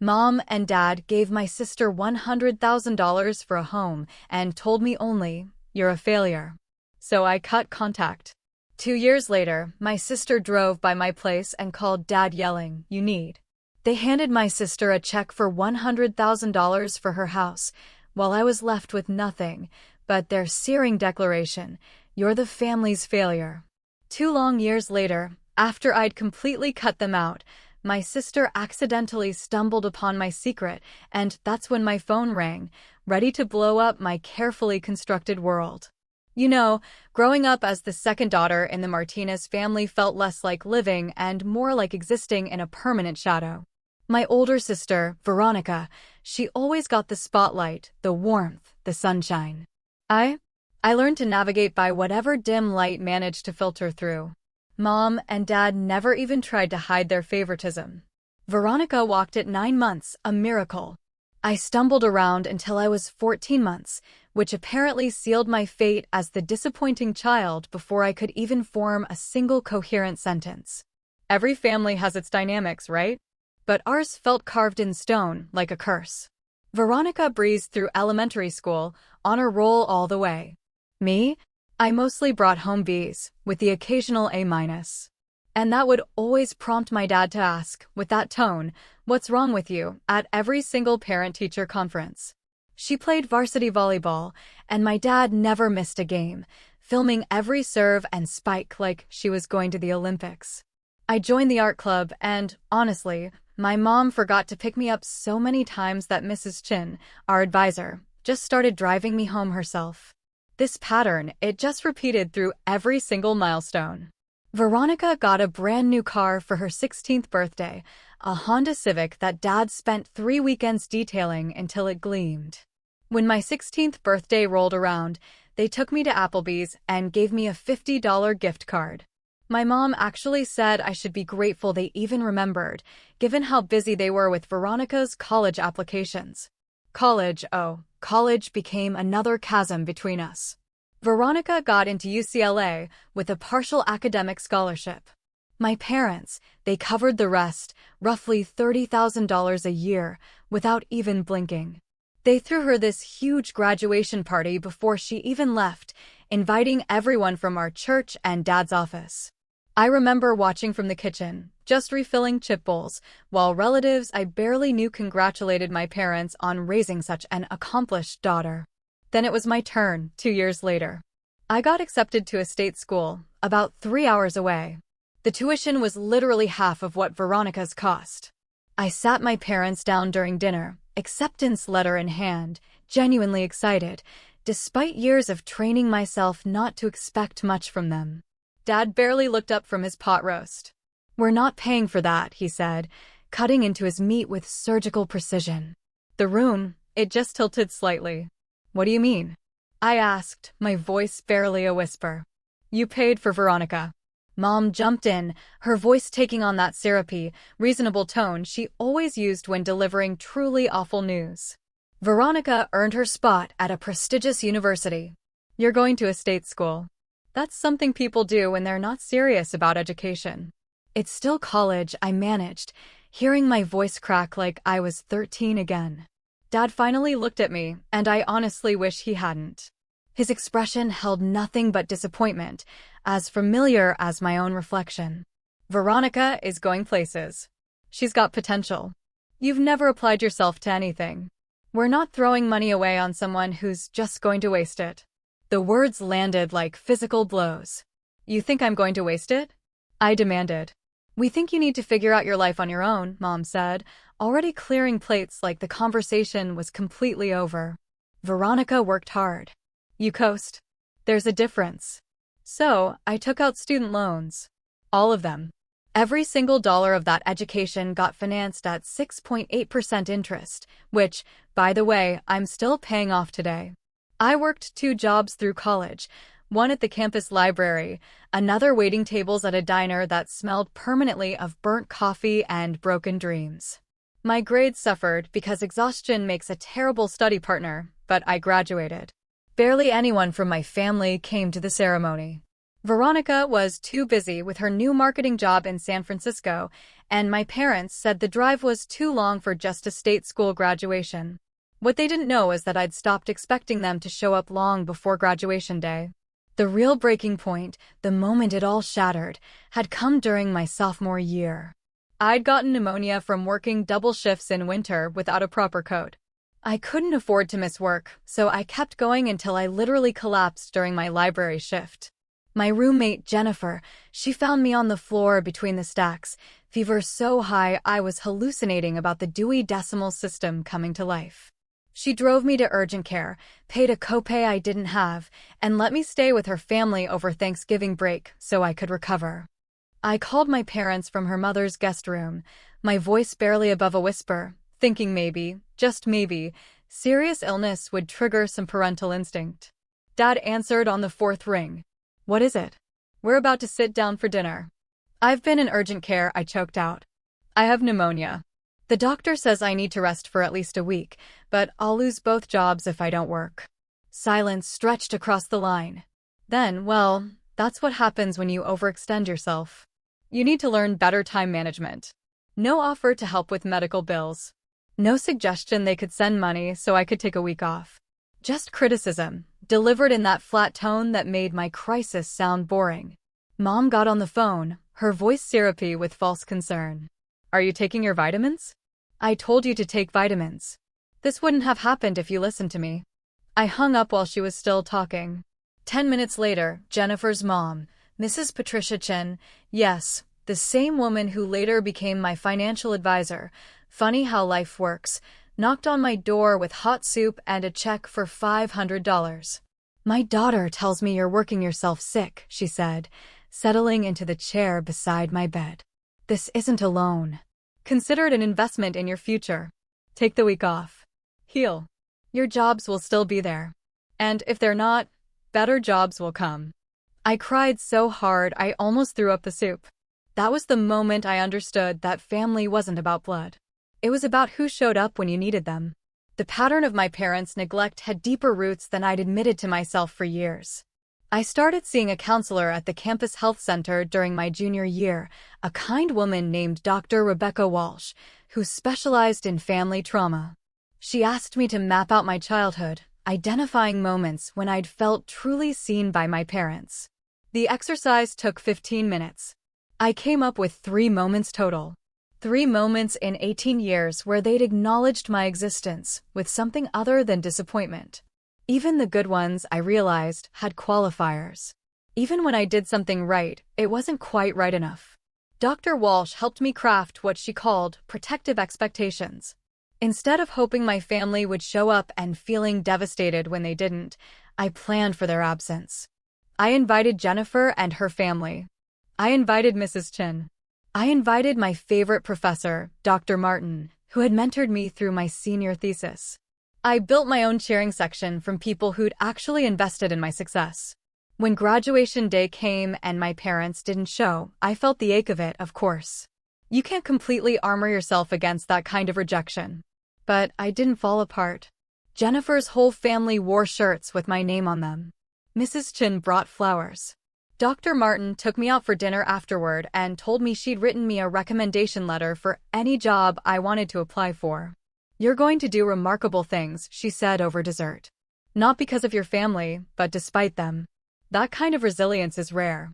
Mom and Dad gave my sister $100,000 for a home and told me only, "You're a failure." So I cut contact. 2 years later, my sister drove by my place and called Dad yelling, "You need." They handed my sister a check for $100,000 for her house, while I was left with nothing but their searing declaration, "You're the family's failure." 2 long years later, after I'd completely cut them out, my sister accidentally stumbled upon my secret, and that's when my phone rang, ready to blow up my carefully constructed world. You know, growing up as the second daughter in the Martinez family felt less like living and more like existing in a permanent shadow. My older sister, Veronica, she always got the spotlight, the warmth, the sunshine. I learned to navigate by whatever dim light managed to filter through. Mom and Dad never even tried to hide their favoritism. Veronica walked at 9 months, a miracle. I stumbled around until I was 14 months, which apparently sealed my fate as the disappointing child before I could even form a single coherent sentence. Every family has its dynamics, right? But ours felt carved in stone, like a curse. Veronica breezed through elementary school, honor roll all the way. Me? I mostly brought home B's, with the occasional A-. And that would always prompt my dad to ask, with that tone, "What's wrong with you?" at every single parent-teacher conference. She played varsity volleyball, and my dad never missed a game, filming every serve and spike like she was going to the Olympics. I joined the art club, and, honestly, my mom forgot to pick me up so many times that Mrs. Chin, our advisor, just started driving me home herself. This pattern, it just repeated through every single milestone. Veronica got a brand new car for her 16th birthday, a Honda Civic that Dad spent 3 weekends detailing until it gleamed. When my 16th birthday rolled around, they took me to Applebee's and gave me a $50 gift card. My mom actually said I should be grateful they even remembered, given how busy they were with Veronica's college applications. College became another chasm between us. Veronica got into UCLA with a partial academic scholarship. My parents, they covered the rest, roughly $30,000 a year, without even blinking. They threw her this huge graduation party before she even left, inviting everyone from our church and Dad's office. I remember watching from the kitchen, just refilling chip bowls, while relatives I barely knew congratulated my parents on raising such an accomplished daughter. Then it was my turn, 2 years later. I got accepted to a state school, about 3 hours away. The tuition was literally half of what Veronica's cost. I sat my parents down during dinner, acceptance letter in hand, genuinely excited, despite years of training myself not to expect much from them. Dad barely looked up from his pot roast. "We're not paying for that," he said, cutting into his meat with surgical precision. The room, it just tilted slightly. "What do you mean?" I asked, my voice barely a whisper. "You paid for Veronica." Mom jumped in, her voice taking on that syrupy, reasonable tone she always used when delivering truly awful news. "Veronica earned her spot at a prestigious university. You're going to a state school. That's something people do when they're not serious about education." "It's still college," I managed, hearing my voice crack like I was 13 again. Dad finally looked at me, and I honestly wish he hadn't. His expression held nothing but disappointment, as familiar as my own reflection. "Veronica is going places. She's got potential. You've never applied yourself to anything. We're not throwing money away on someone who's just going to waste it." The words landed like physical blows. "You think I'm going to waste it?" I demanded. "We think you need to figure out your life on your own," Mom said, already clearing plates like the conversation was completely over. "Veronica worked hard. You coast. There's a difference." So, I took out student loans. All of them. Every single dollar of that education got financed at 6.8% interest, which, by the way, I'm still paying off today. I worked 2 jobs through college, one at the campus library, another waiting tables at a diner that smelled permanently of burnt coffee and broken dreams. My grades suffered because exhaustion makes a terrible study partner, but I graduated. Barely anyone from my family came to the ceremony. Veronica was too busy with her new marketing job in San Francisco, and my parents said the drive was too long for just a state school graduation. What they didn't know is that I'd stopped expecting them to show up long before graduation day. The real breaking point, the moment it all shattered, had come during my sophomore year. I'd gotten pneumonia from working double shifts in winter without a proper coat. I couldn't afford to miss work, so I kept going until I literally collapsed during my library shift. My roommate, Jennifer, she found me on the floor between the stacks, fever so high I was hallucinating about the Dewey Decimal System coming to life. She drove me to urgent care, paid a copay I didn't have, and let me stay with her family over Thanksgiving break so I could recover. I called my parents from her mother's guest room, my voice barely above a whisper, thinking maybe, just maybe, serious illness would trigger some parental instinct. Dad answered on the fourth ring. "What is it?" "We're about to sit down for dinner." "I've been in urgent care," I choked out. "I have pneumonia. The doctor says I need to rest for at least a week, but I'll lose both jobs if I don't work." Silence stretched across the line. Then, well, that's what happens when you overextend yourself. You need to learn better time management. No offer to help with medical bills. No suggestion they could send money so I could take a week off. Just criticism, delivered in that flat tone that made my crisis sound boring. Mom got on the phone, her voice syrupy with false concern. "Are you taking your vitamins?" "I told you to take vitamins. This wouldn't have happened if you listened to me." I hung up while she was still talking. 10 minutes later, Jennifer's mom, Mrs. Patricia Chen, yes, the same woman who later became my financial advisor, funny how life works, knocked on my door with hot soup and a check for $500. "My daughter tells me you're working yourself sick," she said, settling into the chair beside my bed. "This isn't a loan. Consider it an investment in your future. Take the week off. Heal. Your jobs will still be there. And if they're not, better jobs will come." I cried so hard I almost threw up the soup. That was the moment I understood that family wasn't about blood. It was about who showed up when you needed them. The pattern of my parents' neglect had deeper roots than I'd admitted to myself for years. I started seeing a counselor at the campus health center during my junior year, a kind woman named Dr. Rebecca Walsh, who specialized in family trauma. She asked me to map out my childhood, identifying moments when I'd felt truly seen by my parents. The exercise took 15 minutes. I came up with 3 moments total. 3 moments in 18 years where they'd acknowledged my existence with something other than disappointment. Even the good ones, I realized, had qualifiers. Even when I did something right, it wasn't quite right enough. Dr. Walsh helped me craft what she called protective expectations. Instead of hoping my family would show up and feeling devastated when they didn't, I planned for their absence. I invited Jennifer and her family. I invited Mrs. Chin. I invited my favorite professor, Dr. Martin, who had mentored me through my senior thesis. I built my own cheering section from people who'd actually invested in my success. When graduation day came and my parents didn't show, I felt the ache of it, of course. You can't completely armor yourself against that kind of rejection. But I didn't fall apart. Jennifer's whole family wore shirts with my name on them. Mrs. Chin brought flowers. Dr. Martin took me out for dinner afterward and told me she'd written me a recommendation letter for any job I wanted to apply for. "You're going to do remarkable things," she said over dessert. "Not because of your family, but despite them." That kind of resilience is rare.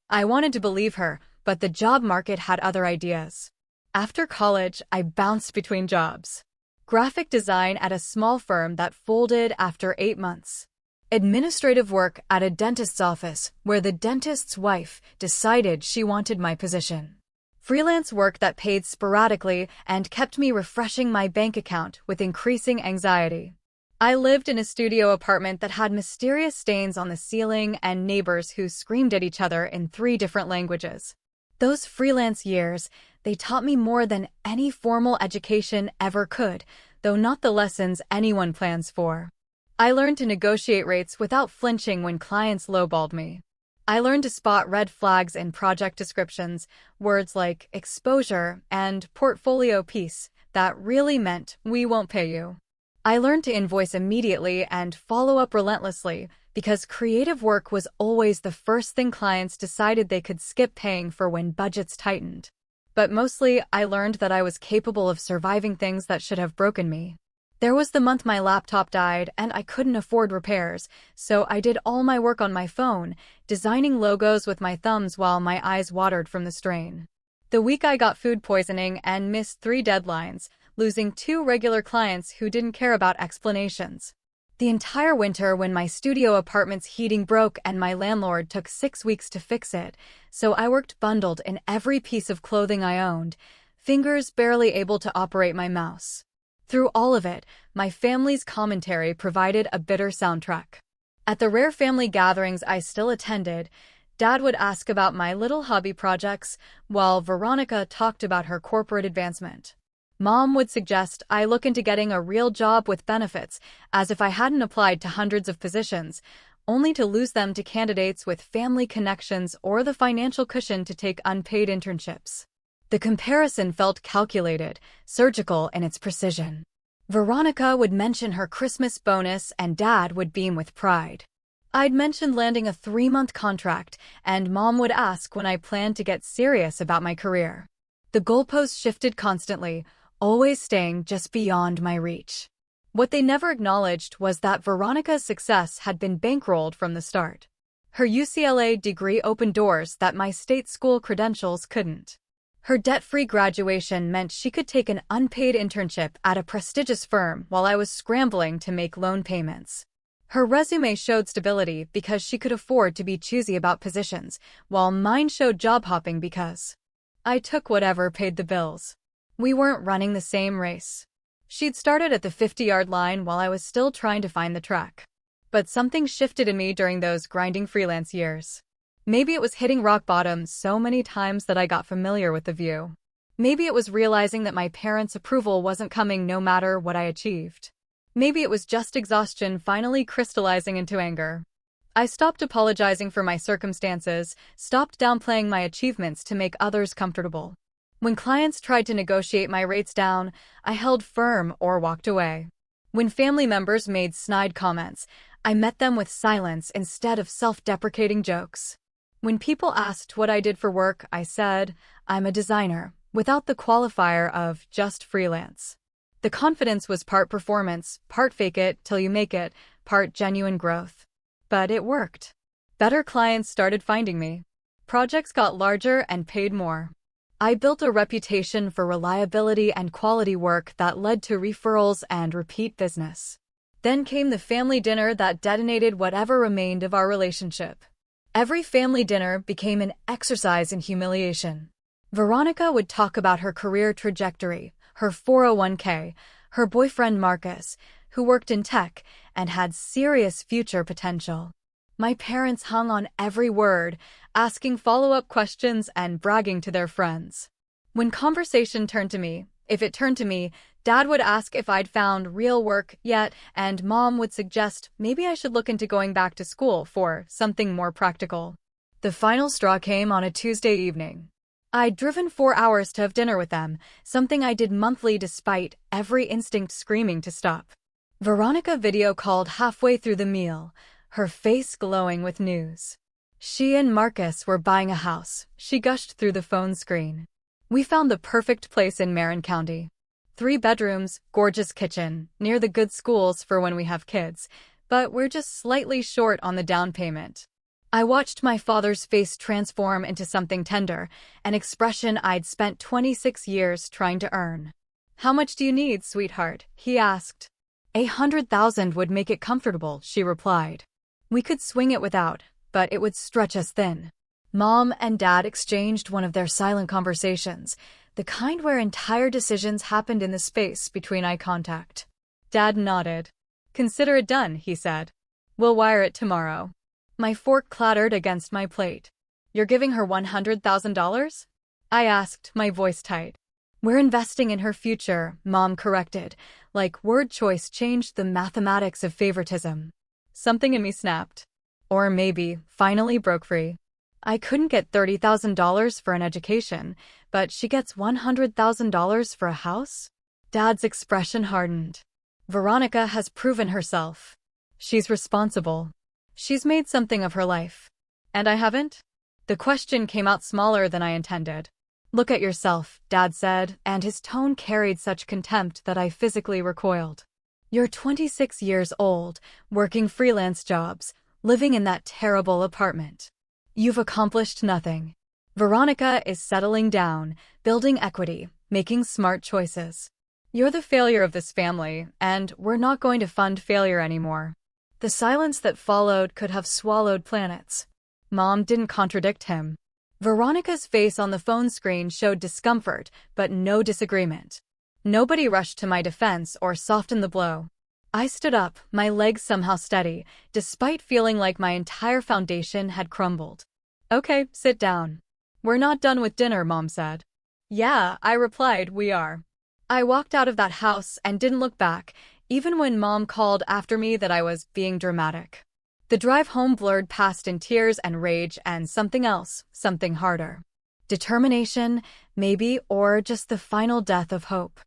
I wanted to believe her, but the job market had other ideas. After college, I bounced between jobs. Graphic design at a small firm that folded after 8 months. Administrative work at a dentist's office where the dentist's wife decided she wanted my position. Freelance work that paid sporadically and kept me refreshing my bank account with increasing anxiety. I lived in a studio apartment that had mysterious stains on the ceiling and neighbors who screamed at each other in 3 different languages. Those freelance years, they taught me more than any formal education ever could, though not the lessons anyone plans for. I learned to negotiate rates without flinching when clients lowballed me. I learned to spot red flags in project descriptions, words like exposure and portfolio piece that really meant we won't pay you. I learned to invoice immediately and follow up relentlessly, because creative work was always the first thing clients decided they could skip paying for when budgets tightened. But mostly, I learned that I was capable of surviving things that should have broken me. There was the month my laptop died and I couldn't afford repairs, so I did all my work on my phone, designing logos with my thumbs while my eyes watered from the strain. The week I got food poisoning and missed 3 deadlines, losing 2 regular clients who didn't care about explanations. The entire winter when my studio apartment's heating broke and my landlord took 6 weeks to fix it, so I worked bundled in every piece of clothing I owned, fingers barely able to operate my mouse. Through all of it, my family's commentary provided a bitter soundtrack. At the rare family gatherings I still attended, Dad would ask about my little hobby projects, while Veronica talked about her corporate advancement. Mom would suggest I look into getting a real job with benefits, as if I hadn't applied to hundreds of positions, only to lose them to candidates with family connections or the financial cushion to take unpaid internships. The comparison felt calculated, surgical in its precision. Veronica would mention her Christmas bonus and Dad would beam with pride. I'd mentioned landing a 3-month contract, and Mom would ask when I planned to get serious about my career. The goalposts shifted constantly, always staying just beyond my reach. What they never acknowledged was that Veronica's success had been bankrolled from the start. Her UCLA degree opened doors that my state school credentials couldn't. Her debt-free graduation meant she could take an unpaid internship at a prestigious firm while I was scrambling to make loan payments. Her resume showed stability because she could afford to be choosy about positions, while mine showed job hopping because I took whatever paid the bills. We weren't running the same race. She'd started at the 50-yard line while I was still trying to find the track. But something shifted in me during those grinding freelance years. Maybe it was hitting rock bottom so many times that I got familiar with the view. Maybe it was realizing that my parents' approval wasn't coming no matter what I achieved. Maybe it was just exhaustion finally crystallizing into anger. I stopped apologizing for my circumstances, stopped downplaying my achievements to make others comfortable. When clients tried to negotiate my rates down, I held firm or walked away. When family members made snide comments, I met them with silence instead of self-deprecating jokes. When people asked what I did for work, I said, I'm a designer, without the qualifier of just freelance. The confidence was part performance, part fake it till you make it, part genuine growth. But it worked. Better clients started finding me. Projects got larger and paid more. I built a reputation for reliability and quality work that led to referrals and repeat business. Then came the family dinner that detonated whatever remained of our relationship. Every family dinner became an exercise in humiliation. Veronica would talk about her career trajectory, her 401k, her boyfriend Marcus, who worked in tech and had serious future potential. My parents hung on every word, asking follow-up questions and bragging to their friends. When conversation turned to me, if it turned to me, Dad would ask if I'd found real work yet, and Mom would suggest maybe I should look into going back to school for something more practical. The final straw came on a Tuesday evening. I'd driven 4 hours to have dinner with them, something I did monthly despite every instinct screaming to stop. Veronica video called halfway through the meal, her face glowing with news. She and Marcus were buying a house, she gushed through the phone screen. We found the perfect place in Marin County. 3 bedrooms, gorgeous kitchen, near the good schools for when we have kids, but we're just slightly short on the down payment. I watched my father's face transform into something tender, an expression I'd spent 26 years trying to earn. How much do you need, sweetheart? He asked. 100,000 would make it comfortable, she replied. We could swing it without, but it would stretch us thin. Mom and Dad exchanged one of their silent conversations, the kind where entire decisions happened in the space between eye contact. Dad nodded. Consider it done, he said. We'll wire it tomorrow. My fork clattered against my plate. You're giving her $100,000? I asked, my voice tight. We're investing in her future, Mom corrected, like word choice changed the mathematics of favoritism. Something in me snapped. Or maybe, finally broke free. I couldn't get $30,000 for an education, but she gets $100,000 for a house? Dad's expression hardened. Veronica has proven herself. She's responsible. She's made something of her life. And I haven't? The question came out smaller than I intended. Look at yourself, Dad said, and his tone carried such contempt that I physically recoiled. You're 26 years old, working freelance jobs, living in that terrible apartment. You've accomplished nothing. Veronica is settling down, building equity, making smart choices. You're the failure of this family, and we're not going to fund failure anymore. The silence that followed could have swallowed planets. Mom didn't contradict him. Veronica's face on the phone screen showed discomfort, but no disagreement. Nobody rushed to my defense or softened the blow. I stood up, my legs somehow steady, despite feeling like my entire foundation had crumbled. Okay, sit down. We're not done with dinner, Mom said. Yeah, I replied, we are. I walked out of that house and didn't look back, even when Mom called after me that I was being dramatic. The drive home blurred past in tears and rage and something else, something harder. Determination, maybe, or just the final death of hope.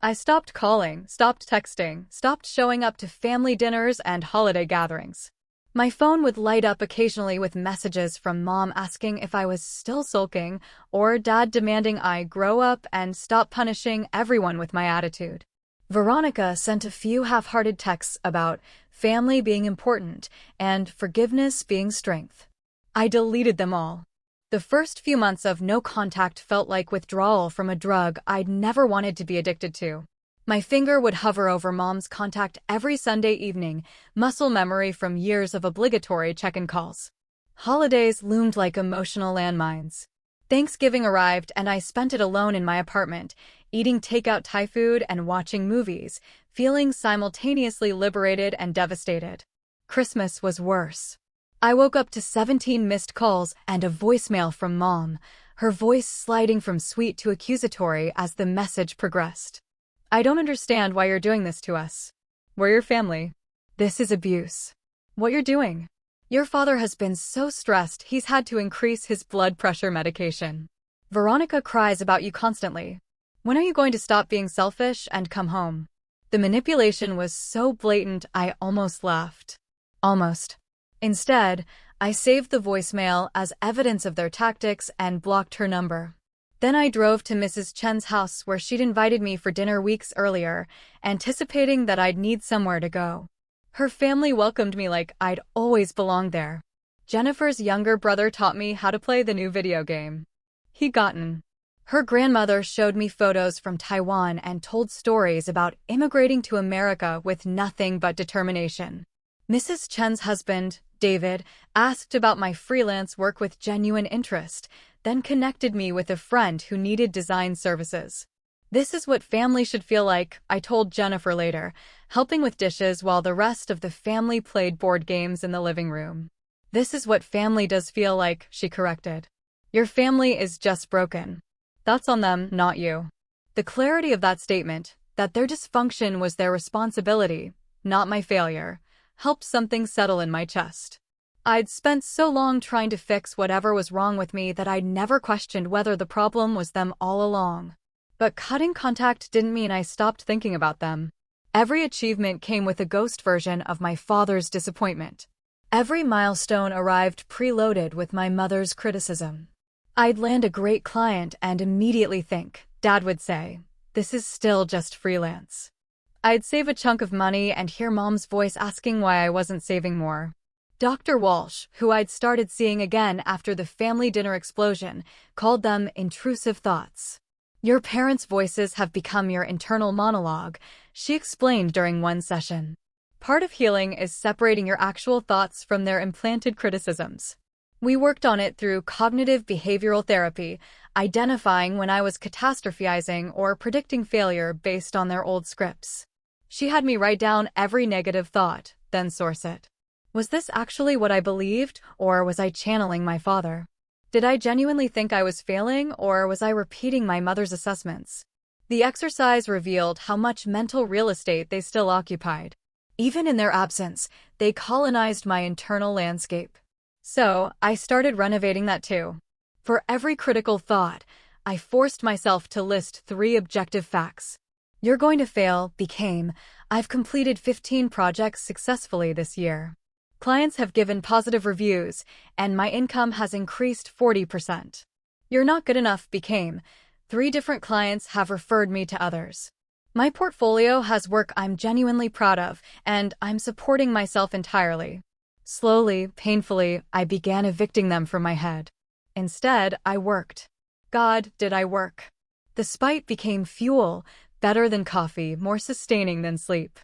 I stopped calling, stopped texting, stopped showing up to family dinners and holiday gatherings. My phone would light up occasionally with messages from Mom asking if I was still sulking, or Dad demanding I grow up and stop punishing everyone with my attitude. Veronica sent a few half-hearted texts about family being important and forgiveness being strength. I deleted them all. The first few months of no contact felt like withdrawal from a drug I'd never wanted to be addicted to. My finger would hover over Mom's contact every Sunday evening, muscle memory from years of obligatory check-in calls. Holidays loomed like emotional landmines. Thanksgiving arrived and I spent it alone in my apartment, eating takeout Thai food and watching movies, feeling simultaneously liberated and devastated. Christmas was worse. I woke up to 17 missed calls and a voicemail from Mom, her voice sliding from sweet to accusatory as the message progressed. I don't understand why you're doing this to us. We're your family. This is abuse. What you're doing. Your father has been so stressed he's had to increase his blood pressure medication. Veronica cries about you constantly. When are you going to stop being selfish and come home? The manipulation was so blatant I almost laughed. Almost. Instead, I saved the voicemail as evidence of their tactics and blocked her number. Then I drove to Mrs. Chen's house where she'd invited me for dinner weeks earlier, anticipating that I'd need somewhere to go. Her family welcomed me like I'd always belonged there. Jennifer's younger brother taught me how to play the new video game. He gotten. Her grandmother showed me photos from Taiwan and told stories about immigrating to America with nothing but determination. Mrs. Chen's husband, David, asked about my freelance work with genuine interest, then connected me with a friend who needed design services. This is what family should feel like, I told Jennifer later, helping with dishes while the rest of the family played board games in the living room. This is what family does feel like, she corrected. Your family is just broken. That's on them, not you. The clarity of that statement, that their dysfunction was their responsibility, not my failure, helped something settle in my chest. I'd spent so long trying to fix whatever was wrong with me that I'd never questioned whether the problem was them all along. But cutting contact didn't mean I stopped thinking about them. Every achievement came with a ghost version of my father's disappointment. Every milestone arrived preloaded with my mother's criticism. I'd land a great client and immediately think, Dad would say, this is still just freelance. I'd save a chunk of money and hear Mom's voice asking why I wasn't saving more. Dr. Walsh, who I'd started seeing again after the family dinner explosion, called them intrusive thoughts. Your parents' voices have become your internal monologue, she explained during one session. Part of healing is separating your actual thoughts from their implanted criticisms. We worked on it through cognitive behavioral therapy, identifying when I was catastrophizing or predicting failure based on their old scripts. She had me write down every negative thought, then source it. Was this actually what I believed, or was I channeling my father? Did I genuinely think I was failing, or was I repeating my mother's assessments? The exercise revealed how much mental real estate they still occupied. Even in their absence, they colonized my internal landscape. So, I started renovating that too. For every critical thought, I forced myself to list 3 objective facts. You're going to fail became, I've completed 15 projects successfully this year. Clients have given positive reviews, and my income has increased 40%. You're not good enough became 3 different clients have referred me to others. My portfolio has work I'm genuinely proud of, and I'm supporting myself entirely. Slowly, painfully, I began evicting them from my head. Instead, I worked. God, did I work. The spite became fuel, better than coffee, more sustaining than sleep.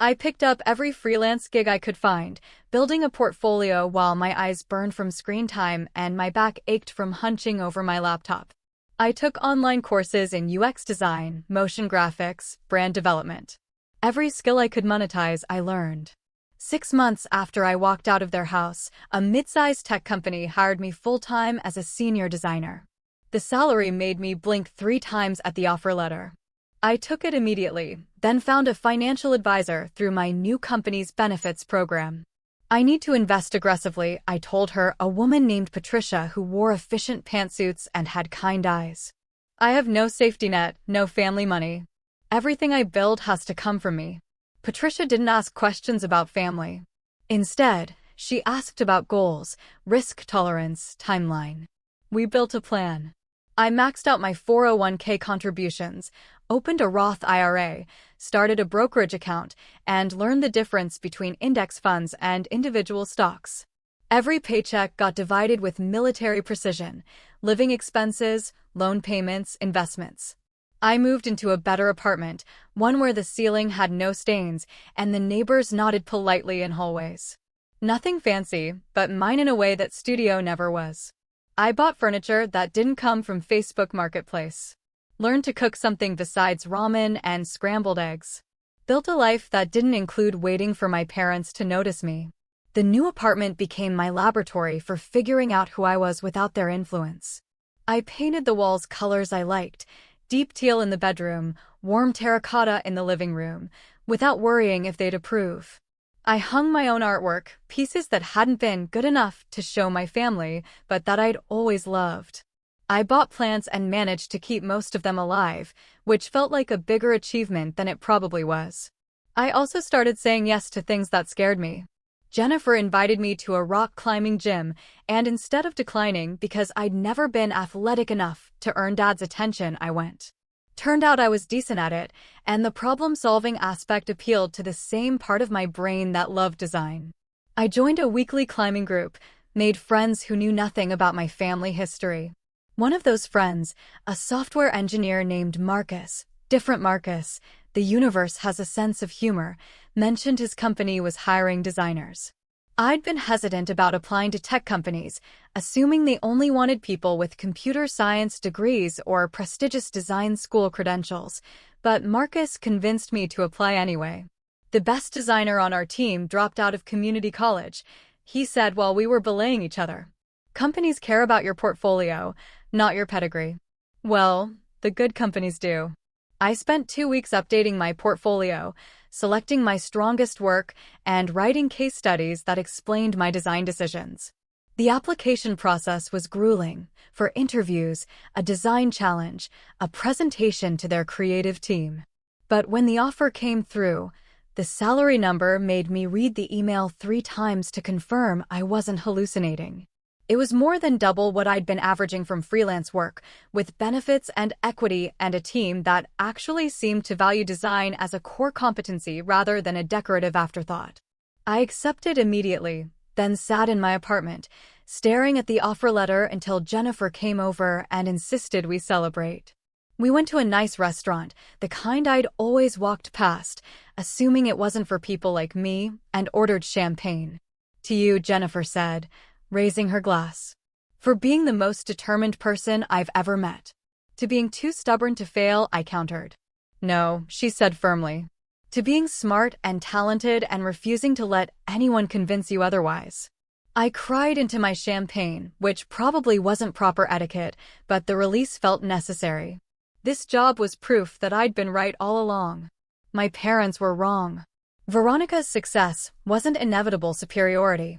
I picked up every freelance gig I could find, building a portfolio while my eyes burned from screen time and my back ached from hunching over my laptop. I took online courses in UX design, motion graphics, brand development. Every skill I could monetize, I learned. 6 months after I walked out of their house, a mid-sized tech company hired me full-time as a senior designer. The salary made me blink 3 times at the offer letter. I took it immediately, then found a financial advisor through my new company's benefits program. I need to invest aggressively, I told her, a woman named Patricia who wore efficient pantsuits and had kind eyes. I have no safety net, no family money. Everything I build has to come from me. Patricia didn't ask questions about family. Instead, she asked about goals, risk tolerance, timeline. We built a plan. I maxed out my 401k contributions, opened a Roth IRA, started a brokerage account, and learned the difference between index funds and individual stocks. Every paycheck got divided with military precision: living expenses, loan payments, investments. I moved into a better apartment, one where the ceiling had no stains and the neighbors nodded politely in hallways. Nothing fancy, but mine in a way that studio never was. I bought furniture that didn't come from Facebook Marketplace. Learned to cook something besides ramen and scrambled eggs. Built a life that didn't include waiting for my parents to notice me. The new apartment became my laboratory for figuring out who I was without their influence. I painted the walls colors I liked, deep teal in the bedroom, warm terracotta in the living room, without worrying if they'd approve. I hung my own artwork, pieces that hadn't been good enough to show my family, but that I'd always loved. I bought plants and managed to keep most of them alive, which felt like a bigger achievement than it probably was. I also started saying yes to things that scared me. Jennifer invited me to a rock climbing gym, and instead of declining because I'd never been athletic enough to earn Dad's attention, I went. Turned out I was decent at it, and the problem-solving aspect appealed to the same part of my brain that loved design. I joined a weekly climbing group, made friends who knew nothing about my family history. One of those friends, a software engineer named Marcus, different Marcus, the universe has a sense of humor, mentioned his company was hiring designers. I'd been hesitant about applying to tech companies, assuming they only wanted people with computer science degrees or prestigious design school credentials, but Marcus convinced me to apply anyway. The best designer on our team dropped out of community college, he said while we were belaying each other. Companies care about your portfolio, not your pedigree. Well, the good companies do. I spent 2 weeks updating my portfolio, selecting my strongest work, and writing case studies that explained my design decisions. The application process was grueling. For interviews, a design challenge, a presentation to their creative team. But when the offer came through, the salary number made me read the email 3 times to confirm I wasn't hallucinating. It was more than double what I'd been averaging from freelance work, with benefits and equity and a team that actually seemed to value design as a core competency rather than a decorative afterthought. I accepted immediately, then sat in my apartment, staring at the offer letter until Jennifer came over and insisted we celebrate. We went to a nice restaurant, the kind I'd always walked past, assuming it wasn't for people like me, and ordered champagne. "To you," Jennifer said, raising her glass. "For being the most determined person I've ever met." "To being too stubborn to fail," I countered. "No," she said firmly. "To being smart and talented and refusing to let anyone convince you otherwise." I cried into my champagne, which probably wasn't proper etiquette, but the release felt necessary. This job was proof that I'd been right all along. My parents were wrong. Veronica's success wasn't inevitable superiority.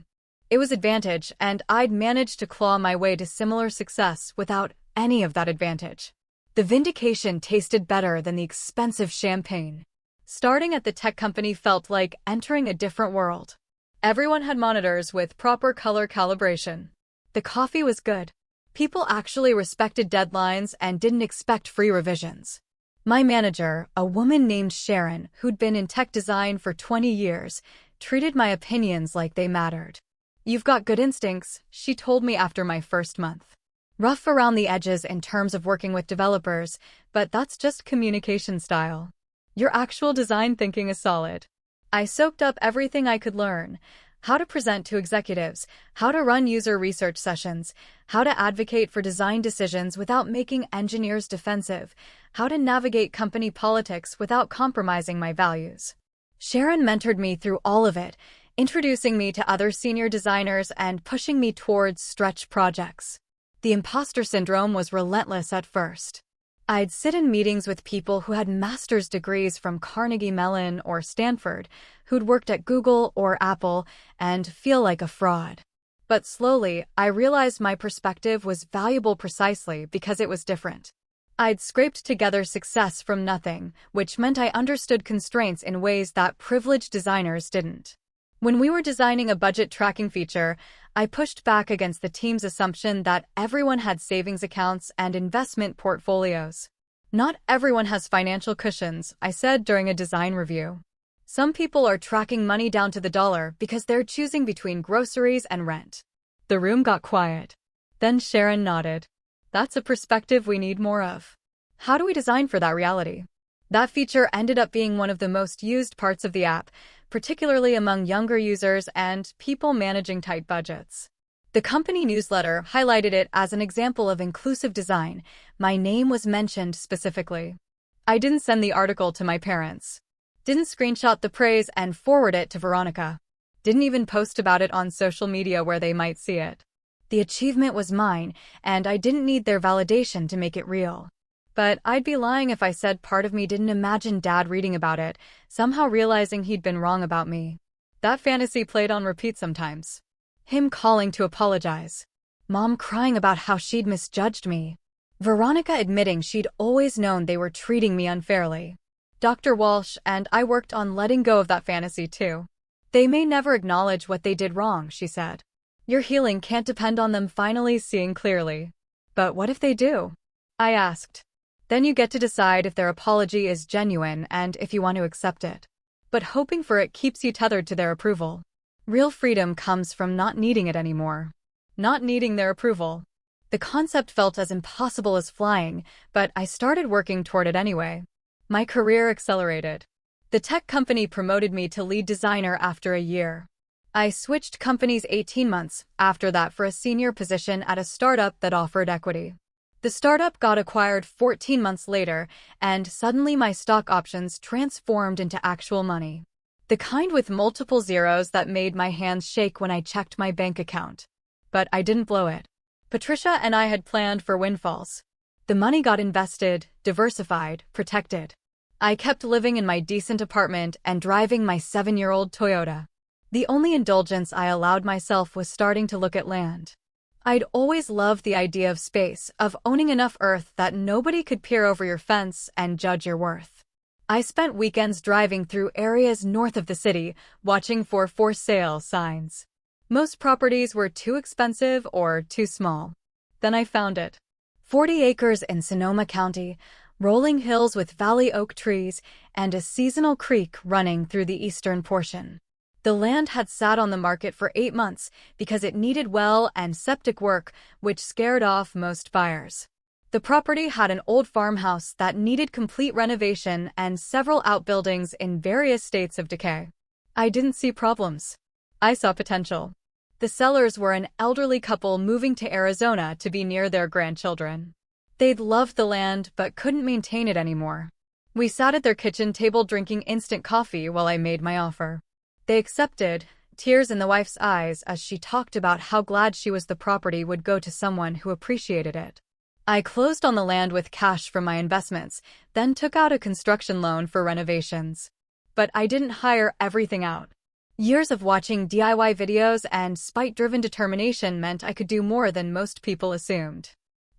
It was advantage, and I'd managed to claw my way to similar success without any of that advantage. The vindication tasted better than the expensive champagne. Starting at the tech company felt like entering a different world. Everyone had monitors with proper color calibration. The coffee was good. People actually respected deadlines and didn't expect free revisions. My manager, a woman named Sharon, who'd been in tech design for 20 years, treated my opinions like they mattered. "You've got good instincts," she told me after my first month. "Rough around the edges in terms of working with developers, but that's just communication style. Your actual design thinking is solid." I soaked up everything I could learn: how to present to executives, how to run user research sessions, how to advocate for design decisions without making engineers defensive, how to navigate company politics without compromising my values. Sharon mentored me through all of it, introducing me to other senior designers and pushing me towards stretch projects. The imposter syndrome was relentless at first. I'd sit in meetings with people who had master's degrees from Carnegie Mellon or Stanford, who'd worked at Google or Apple, and feel like a fraud. But slowly, I realized my perspective was valuable precisely because it was different. I'd scraped together success from nothing, which meant I understood constraints in ways that privileged designers didn't. When we were designing a budget tracking feature, I pushed back against the team's assumption that everyone had savings accounts and investment portfolios. "Not everyone has financial cushions," I said during a design review. "Some people are tracking money down to the dollar because they're choosing between groceries and rent." The room got quiet. Then Sharon nodded. "That's a perspective we need more of. How do we design for that reality?" That feature ended up being one of the most used parts of the app, particularly among younger users and people managing tight budgets. The company newsletter highlighted it as an example of inclusive design. My name was mentioned specifically. I didn't send the article to my parents. Didn't screenshot the praise and forward it to Veronica. Didn't even post about it on social media where they might see it. The achievement was mine, and I didn't need their validation to make it real. But I'd be lying if I said part of me didn't imagine Dad reading about it, somehow realizing he'd been wrong about me. That fantasy played on repeat sometimes. Him calling to apologize. Mom crying about how she'd misjudged me. Veronica admitting she'd always known they were treating me unfairly. Dr. Walsh and I worked on letting go of that fantasy too. "They may never acknowledge what they did wrong," she said. "Your healing can't depend on them finally seeing clearly." "But what if they do?" I asked. "Then you get to decide if their apology is genuine and if you want to accept it. But hoping for it keeps you tethered to their approval. Real freedom comes from not needing it anymore. Not needing their approval." The concept felt as impossible as flying, but I started working toward it anyway. My career accelerated. The tech company promoted me to lead designer after a year. I switched companies 18 months after that for a senior position at a startup that offered equity. The startup got acquired 14 months later, and suddenly my stock options transformed into actual money. The kind with multiple zeros that made my hands shake when I checked my bank account. But I didn't blow it. Patricia and I had planned for windfalls. The money got invested, diversified, protected. I kept living in my decent apartment and driving my 7-year-old Toyota. The only indulgence I allowed myself was starting to look at land. I'd always loved the idea of space, of owning enough Earth that nobody could peer over your fence and judge your worth. I spent weekends driving through areas north of the city, watching for sale signs. Most properties were too expensive or too small. Then I found it. 40 acres in Sonoma County, rolling hills with valley oak trees, and a seasonal creek running through the eastern portion. The land had sat on the market for 8 months because it needed well and septic work, which scared off most buyers. The property had an old farmhouse that needed complete renovation and several outbuildings in various states of decay. I didn't see problems. I saw potential. The sellers were an elderly couple moving to Arizona to be near their grandchildren. They'd loved the land but couldn't maintain it anymore. We sat at their kitchen table drinking instant coffee while I made my offer. They accepted, tears in the wife's eyes as she talked about how glad she was the property would go to someone who appreciated it. I closed on the land with cash from my investments, then took out a construction loan for renovations. But I didn't hire everything out. Years of watching DIY videos and spite-driven determination meant I could do more than most people assumed.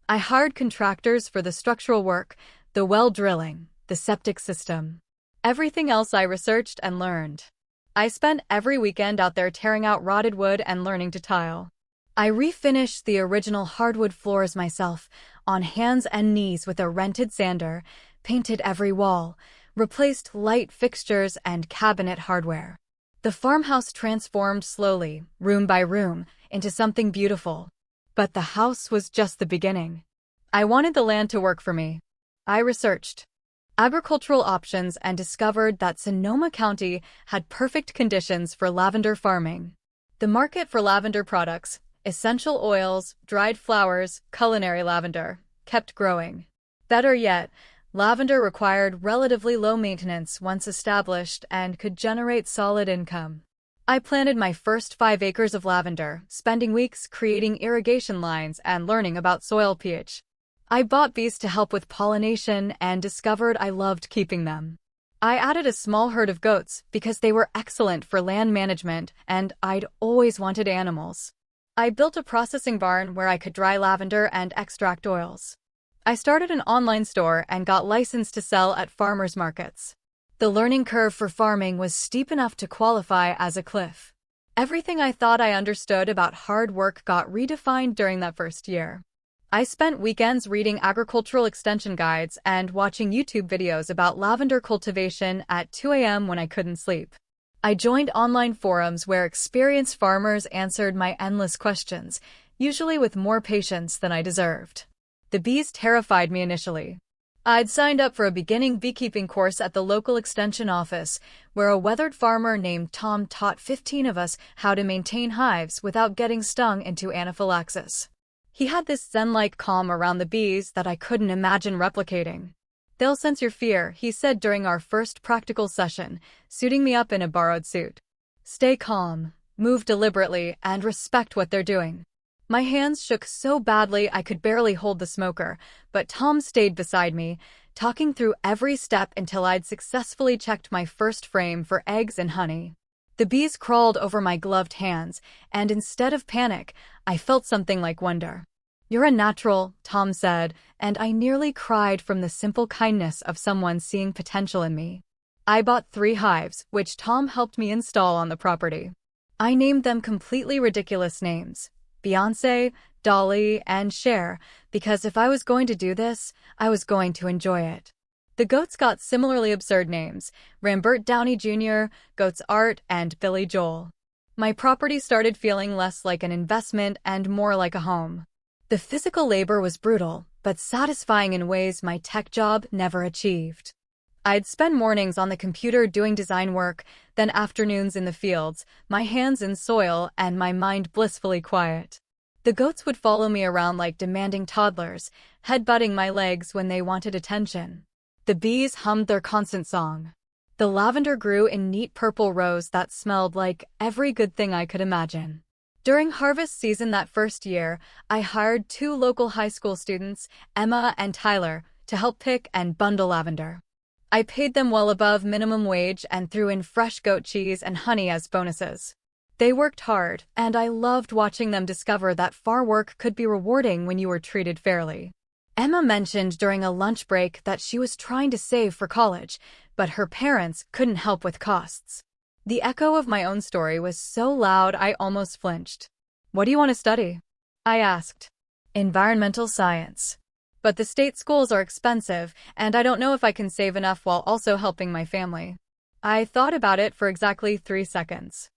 I hired contractors for the structural work, the well drilling, the septic system. Everything else I researched and learned. I spent every weekend out there tearing out rotted wood and learning to tile. I refinished the original hardwood floors myself, on hands and knees with a rented sander, painted every wall, replaced light fixtures and cabinet hardware. The farmhouse transformed slowly, room by room, into something beautiful. But the house was just the beginning. I wanted the land to work for me. I researched agricultural options and discovered that Sonoma County had perfect conditions for lavender farming. The market for lavender products, essential oils, dried flowers, culinary lavender, kept growing. Better yet, lavender required relatively low maintenance once established and could generate solid income. I planted my first 5 acres of lavender, spending weeks creating irrigation lines and learning about soil pH. I bought bees to help with pollination and discovered I loved keeping them. I added a small herd of goats because they were excellent for land management and I'd always wanted animals. I built a processing barn where I could dry lavender and extract oils. I started an online store and got licensed to sell at farmers markets. The learning curve for farming was steep enough to qualify as a cliff. Everything I thought I understood about hard work got redefined during that first year. I spent weekends reading agricultural extension guides and watching YouTube videos about lavender cultivation at 2 a.m. when I couldn't sleep. I joined online forums where experienced farmers answered my endless questions, usually with more patience than I deserved. The bees terrified me initially. I'd signed up for a beginning beekeeping course at the local extension office, where a weathered farmer named Tom taught 15 of us how to maintain hives without getting stung into anaphylaxis. He had this zen-like calm around the bees that I couldn't imagine replicating. "They'll sense your fear," he said during our first practical session, suiting me up in a borrowed suit. "Stay calm, move deliberately, and respect what they're doing." My hands shook so badly I could barely hold the smoker, but Tom stayed beside me, talking through every step until I'd successfully checked my first frame for eggs and honey. The bees crawled over my gloved hands, and instead of panic, I felt something like wonder. "You're a natural," Tom said, and I nearly cried from the simple kindness of someone seeing potential in me. I bought 3 hives, which Tom helped me install on the property. I named them completely ridiculous names: Beyonce, Dolly, and Cher, because if I was going to do this, I was going to enjoy it. The goats got similarly absurd names: Rambert Downey Jr., Goats Art, and Billy Joel. My property started feeling less like an investment and more like a home. The physical labor was brutal, but satisfying in ways my tech job never achieved. I'd spend mornings on the computer doing design work, then afternoons in the fields, my hands in soil and my mind blissfully quiet. The goats would follow me around like demanding toddlers, headbutting my legs when they wanted attention. The bees hummed their constant song. The lavender grew in neat purple rows that smelled like every good thing I could imagine. During harvest season that first year, I hired 2 local high school students, Emma and Tyler, to help pick and bundle lavender. I paid them well above minimum wage and threw in fresh goat cheese and honey as bonuses. They worked hard, and I loved watching them discover that farm work could be rewarding when you were treated fairly. Emma mentioned during a lunch break that she was trying to save for college, but her parents couldn't help with costs. The echo of my own story was so loud I almost flinched. "What do you want to study?" I asked. "Environmental science. But the state schools are expensive, and I don't know if I can save enough while also helping my family." I thought about it for exactly 3 seconds.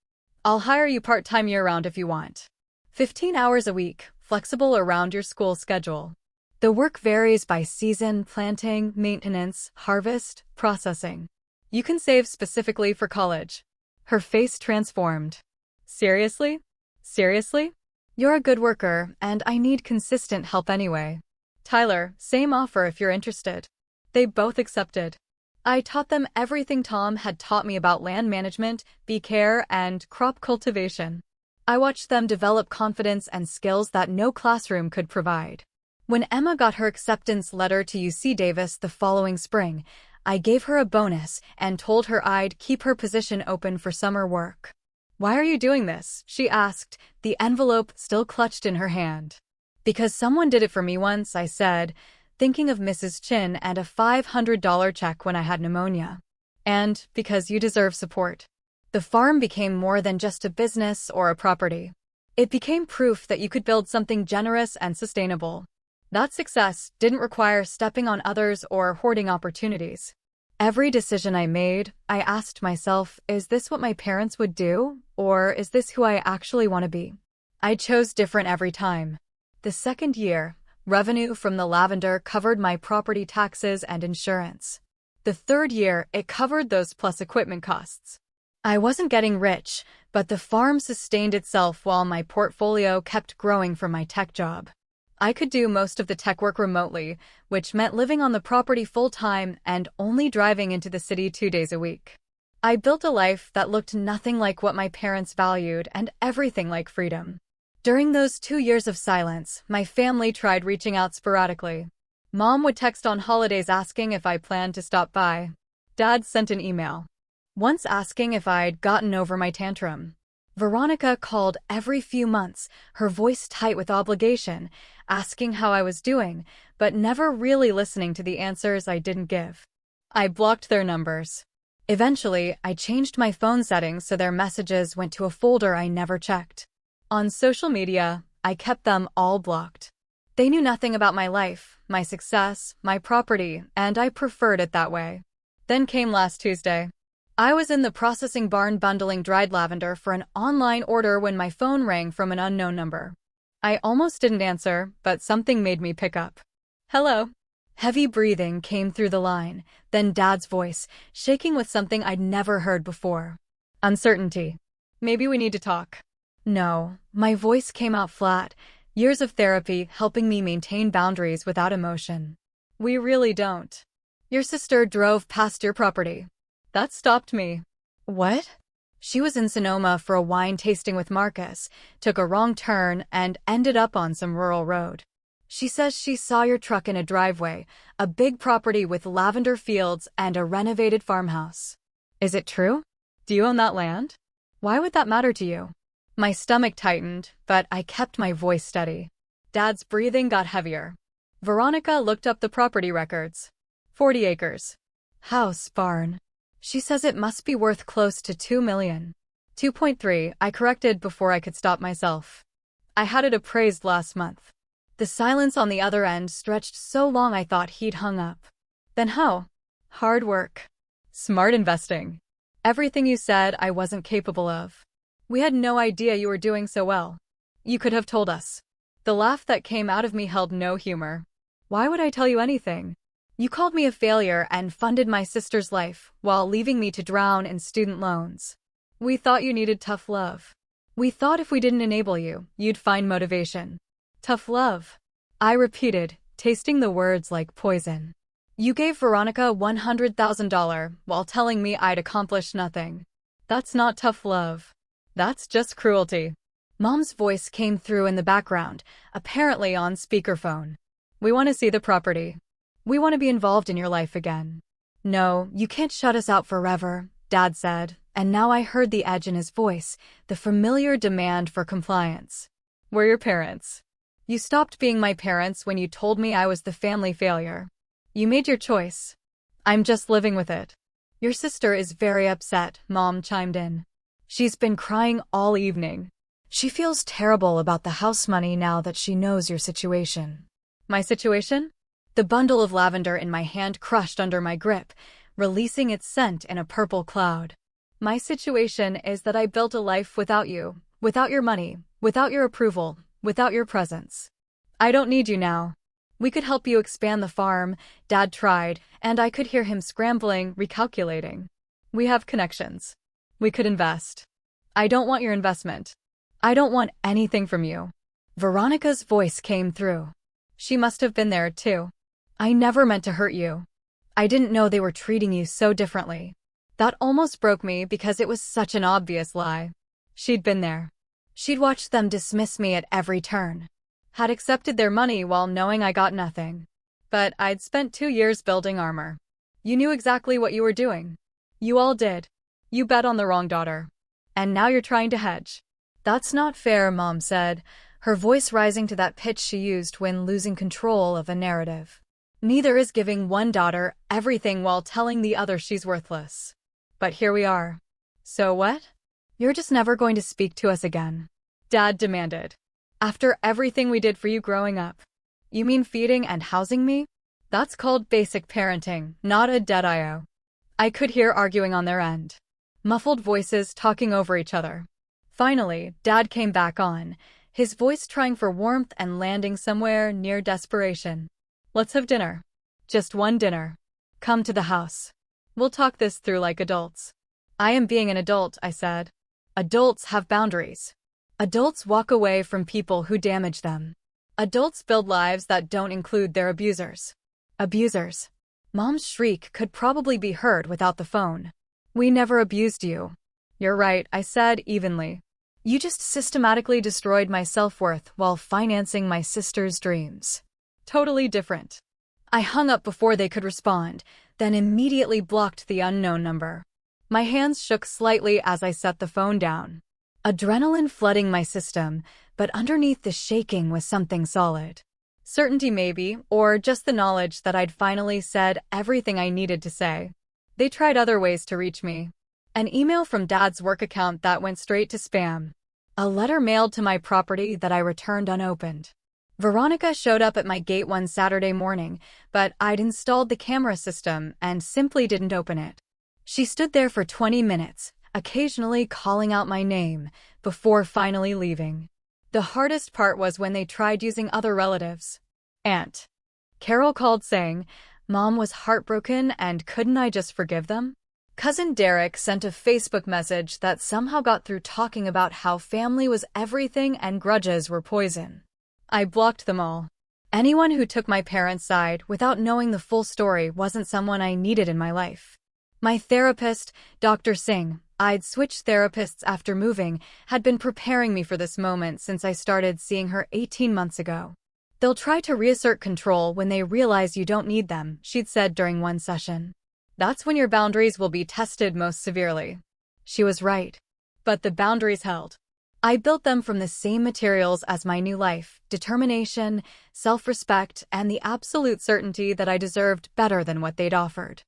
"I'll hire you part-time year-round if you want. 15 hours a week, flexible around your school schedule. The work varies by season: planting, maintenance, harvest, processing. You can save specifically for college." Her face transformed. "Seriously? Seriously? You're a good worker, and I need consistent help anyway." "Tyler, same offer if you're interested." They both accepted. I taught them everything Tom had taught me about land management, bee care, and crop cultivation. I watched them develop confidence and skills that no classroom could provide. When Emma got her acceptance letter to UC Davis the following spring, I gave her a bonus and told her I'd keep her position open for summer work. "Why are you doing this?" she asked, the envelope still clutched in her hand. "Because someone did it for me once," I said, thinking of Mrs. Chin and a $500 check when I had pneumonia. "And because you deserve support." The farm became more than just a business or a property. It became proof that you could build something generous and sustainable. That success didn't require stepping on others or hoarding opportunities. Every decision I made, I asked myself, is this what my parents would do, or is this who I actually want to be? I chose different every time. The second year, revenue from the lavender covered my property taxes and insurance. The third year, it covered those plus equipment costs. I wasn't getting rich, but the farm sustained itself while my portfolio kept growing from my tech job. I could do most of the tech work remotely, which meant living on the property full-time and only driving into the city 2 days a week. I built a life that looked nothing like what my parents valued and everything like freedom. During those 2 years of silence, my family tried reaching out sporadically. Mom would text on holidays asking if I planned to stop by. Dad sent an email, once asking if I'd gotten over my tantrum. Veronica called every few months, her voice tight with obligation, asking how I was doing, but never really listening to the answers I didn't give. I blocked their numbers. Eventually, I changed my phone settings so their messages went to a folder I never checked. On social media, I kept them all blocked. They knew nothing about my life, my success, my property, and I preferred it that way. Then came last Tuesday. I was in the processing barn bundling dried lavender for an online order when my phone rang from an unknown number. I almost didn't answer, but something made me pick up. Hello. Heavy breathing came through the line, then Dad's voice, shaking with something I'd never heard before. Uncertainty. Maybe we need to talk. No, my voice came out flat, years of therapy helping me maintain boundaries without emotion. We really don't. Your sister drove past your property. That stopped me. What? She was in Sonoma for a wine tasting with Marcus, took a wrong turn, and ended up on some rural road. She says she saw your truck in a driveway, a big property with lavender fields and a renovated farmhouse. Is it true? Do you own that land? Why would that matter to you? My stomach tightened, but I kept my voice steady. Dad's breathing got heavier. Veronica looked up the property records. 40 acres. House, barn. She says it must be worth close to $2 million. 2.3, I corrected before I could stop myself. I had it appraised last month. The silence on the other end stretched so long I thought he'd hung up. Then how? Hard work. Smart investing. Everything you said I wasn't capable of. We had no idea you were doing so well. You could have told us. The laugh that came out of me held no humor. Why would I tell you anything? You called me a failure and funded my sister's life while leaving me to drown in student loans. We thought you needed tough love. We thought if we didn't enable you, you'd find motivation. Tough love. I repeated, tasting the words like poison. You gave Veronica $100,000 while telling me I'd accomplished nothing. That's not tough love. That's just cruelty. Mom's voice came through in the background, apparently on speakerphone. We want to see the property. We want to be involved in your life again. No, you can't shut us out forever, Dad said, and now I heard the edge in his voice, the familiar demand for compliance. We're your parents. You stopped being my parents when you told me I was the family failure. You made your choice. I'm just living with it. Your sister is very upset, Mom chimed in. She's been crying all evening. She feels terrible about the house money now that she knows your situation. My situation? The bundle of lavender in my hand crushed under my grip, releasing its scent in a purple cloud. My situation is that I built a life without you, without your money, without your approval, without your presence. I don't need you now. We could help you expand the farm, Dad tried, and I could hear him scrambling, recalculating. We have connections. We could invest. I don't want your investment. I don't want anything from you. Veronica's voice came through. She must have been there too. I never meant to hurt you. I didn't know they were treating you so differently. That almost broke me because it was such an obvious lie. She'd been there. She'd watched them dismiss me at every turn. Had accepted their money while knowing I got nothing. But I'd spent 2 years building armor. You knew exactly what you were doing. You all did. You bet on the wrong daughter. And now you're trying to hedge. That's not fair, Mom said, her voice rising to that pitch she used when losing control of a narrative. Neither is giving one daughter everything while telling the other she's worthless. But here we are. So what? You're just never going to speak to us again, Dad demanded. After everything we did for you growing up. You mean feeding and housing me? That's called basic parenting, not a dead IO. I could hear arguing on their end. Muffled voices talking over each other. Finally, Dad came back on, his voice trying for warmth and landing somewhere near desperation. Let's have dinner. Just one dinner. Come to the house. We'll talk this through like adults. I am being an adult, I said. Adults have boundaries. Adults walk away from people who damage them. Adults build lives that don't include their abusers. Abusers. Mom's shriek could probably be heard without the phone. We never abused you. You're right, I said evenly. You just systematically destroyed my self-worth while financing my sister's dreams. Totally different. I hung up before they could respond, then immediately blocked the unknown number. My hands shook slightly as I set the phone down. Adrenaline flooding my system, but underneath the shaking was something solid. Certainty maybe, or just the knowledge that I'd finally said everything I needed to say. They tried other ways to reach me. An email from Dad's work account that went straight to spam. A letter mailed to my property that I returned unopened. Veronica showed up at my gate one Saturday morning, but I'd installed the camera system and simply didn't open it. She stood there for 20 minutes, occasionally calling out my name, before finally leaving. The hardest part was when they tried using other relatives. Aunt Carol called saying, Mom was heartbroken and couldn't I just forgive them? Cousin Derek sent a Facebook message that somehow got through talking about how family was everything and grudges were poison. I blocked them all. Anyone who took my parents' side without knowing the full story wasn't someone I needed in my life. My therapist, Dr. Singh, I'd switched therapists after moving, had been preparing me for this moment since I started seeing her 18 months ago. They'll try to reassert control when they realize you don't need them, she'd said during one session. That's when your boundaries will be tested most severely. She was right. But the boundaries held. I built them from the same materials as my new life, determination, self-respect, and the absolute certainty that I deserved better than what they'd offered.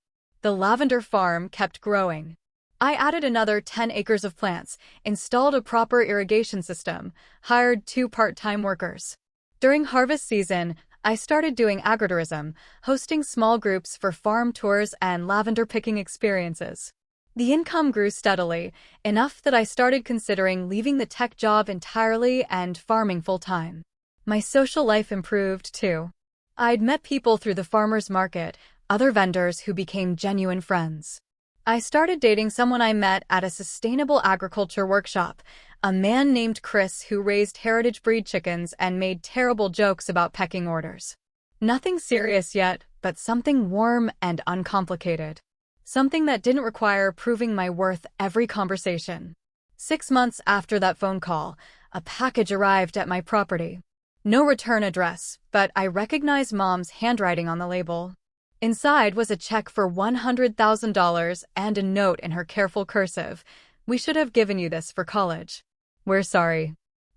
The lavender farm kept growing. I added another 10 acres of plants, installed a proper irrigation system, hired 2 part-time workers. During harvest season, I started doing agritourism, hosting small groups for farm tours and lavender picking experiences. The income grew steadily, enough that I started considering leaving the tech job entirely and farming full-time. My social life improved, too. I'd met people through the farmers market, other vendors who became genuine friends. I started dating someone I met at a sustainable agriculture workshop, a man named Chris who raised heritage breed chickens and made terrible jokes about pecking orders. Nothing serious yet, but something warm and uncomplicated. Something that didn't require proving my worth every conversation. 6 months after that phone call, a package arrived at my property. No return address, but I recognized Mom's handwriting on the label. Inside was a check for $100,000 and a note in her careful cursive. We should have given you this for college. We're sorry.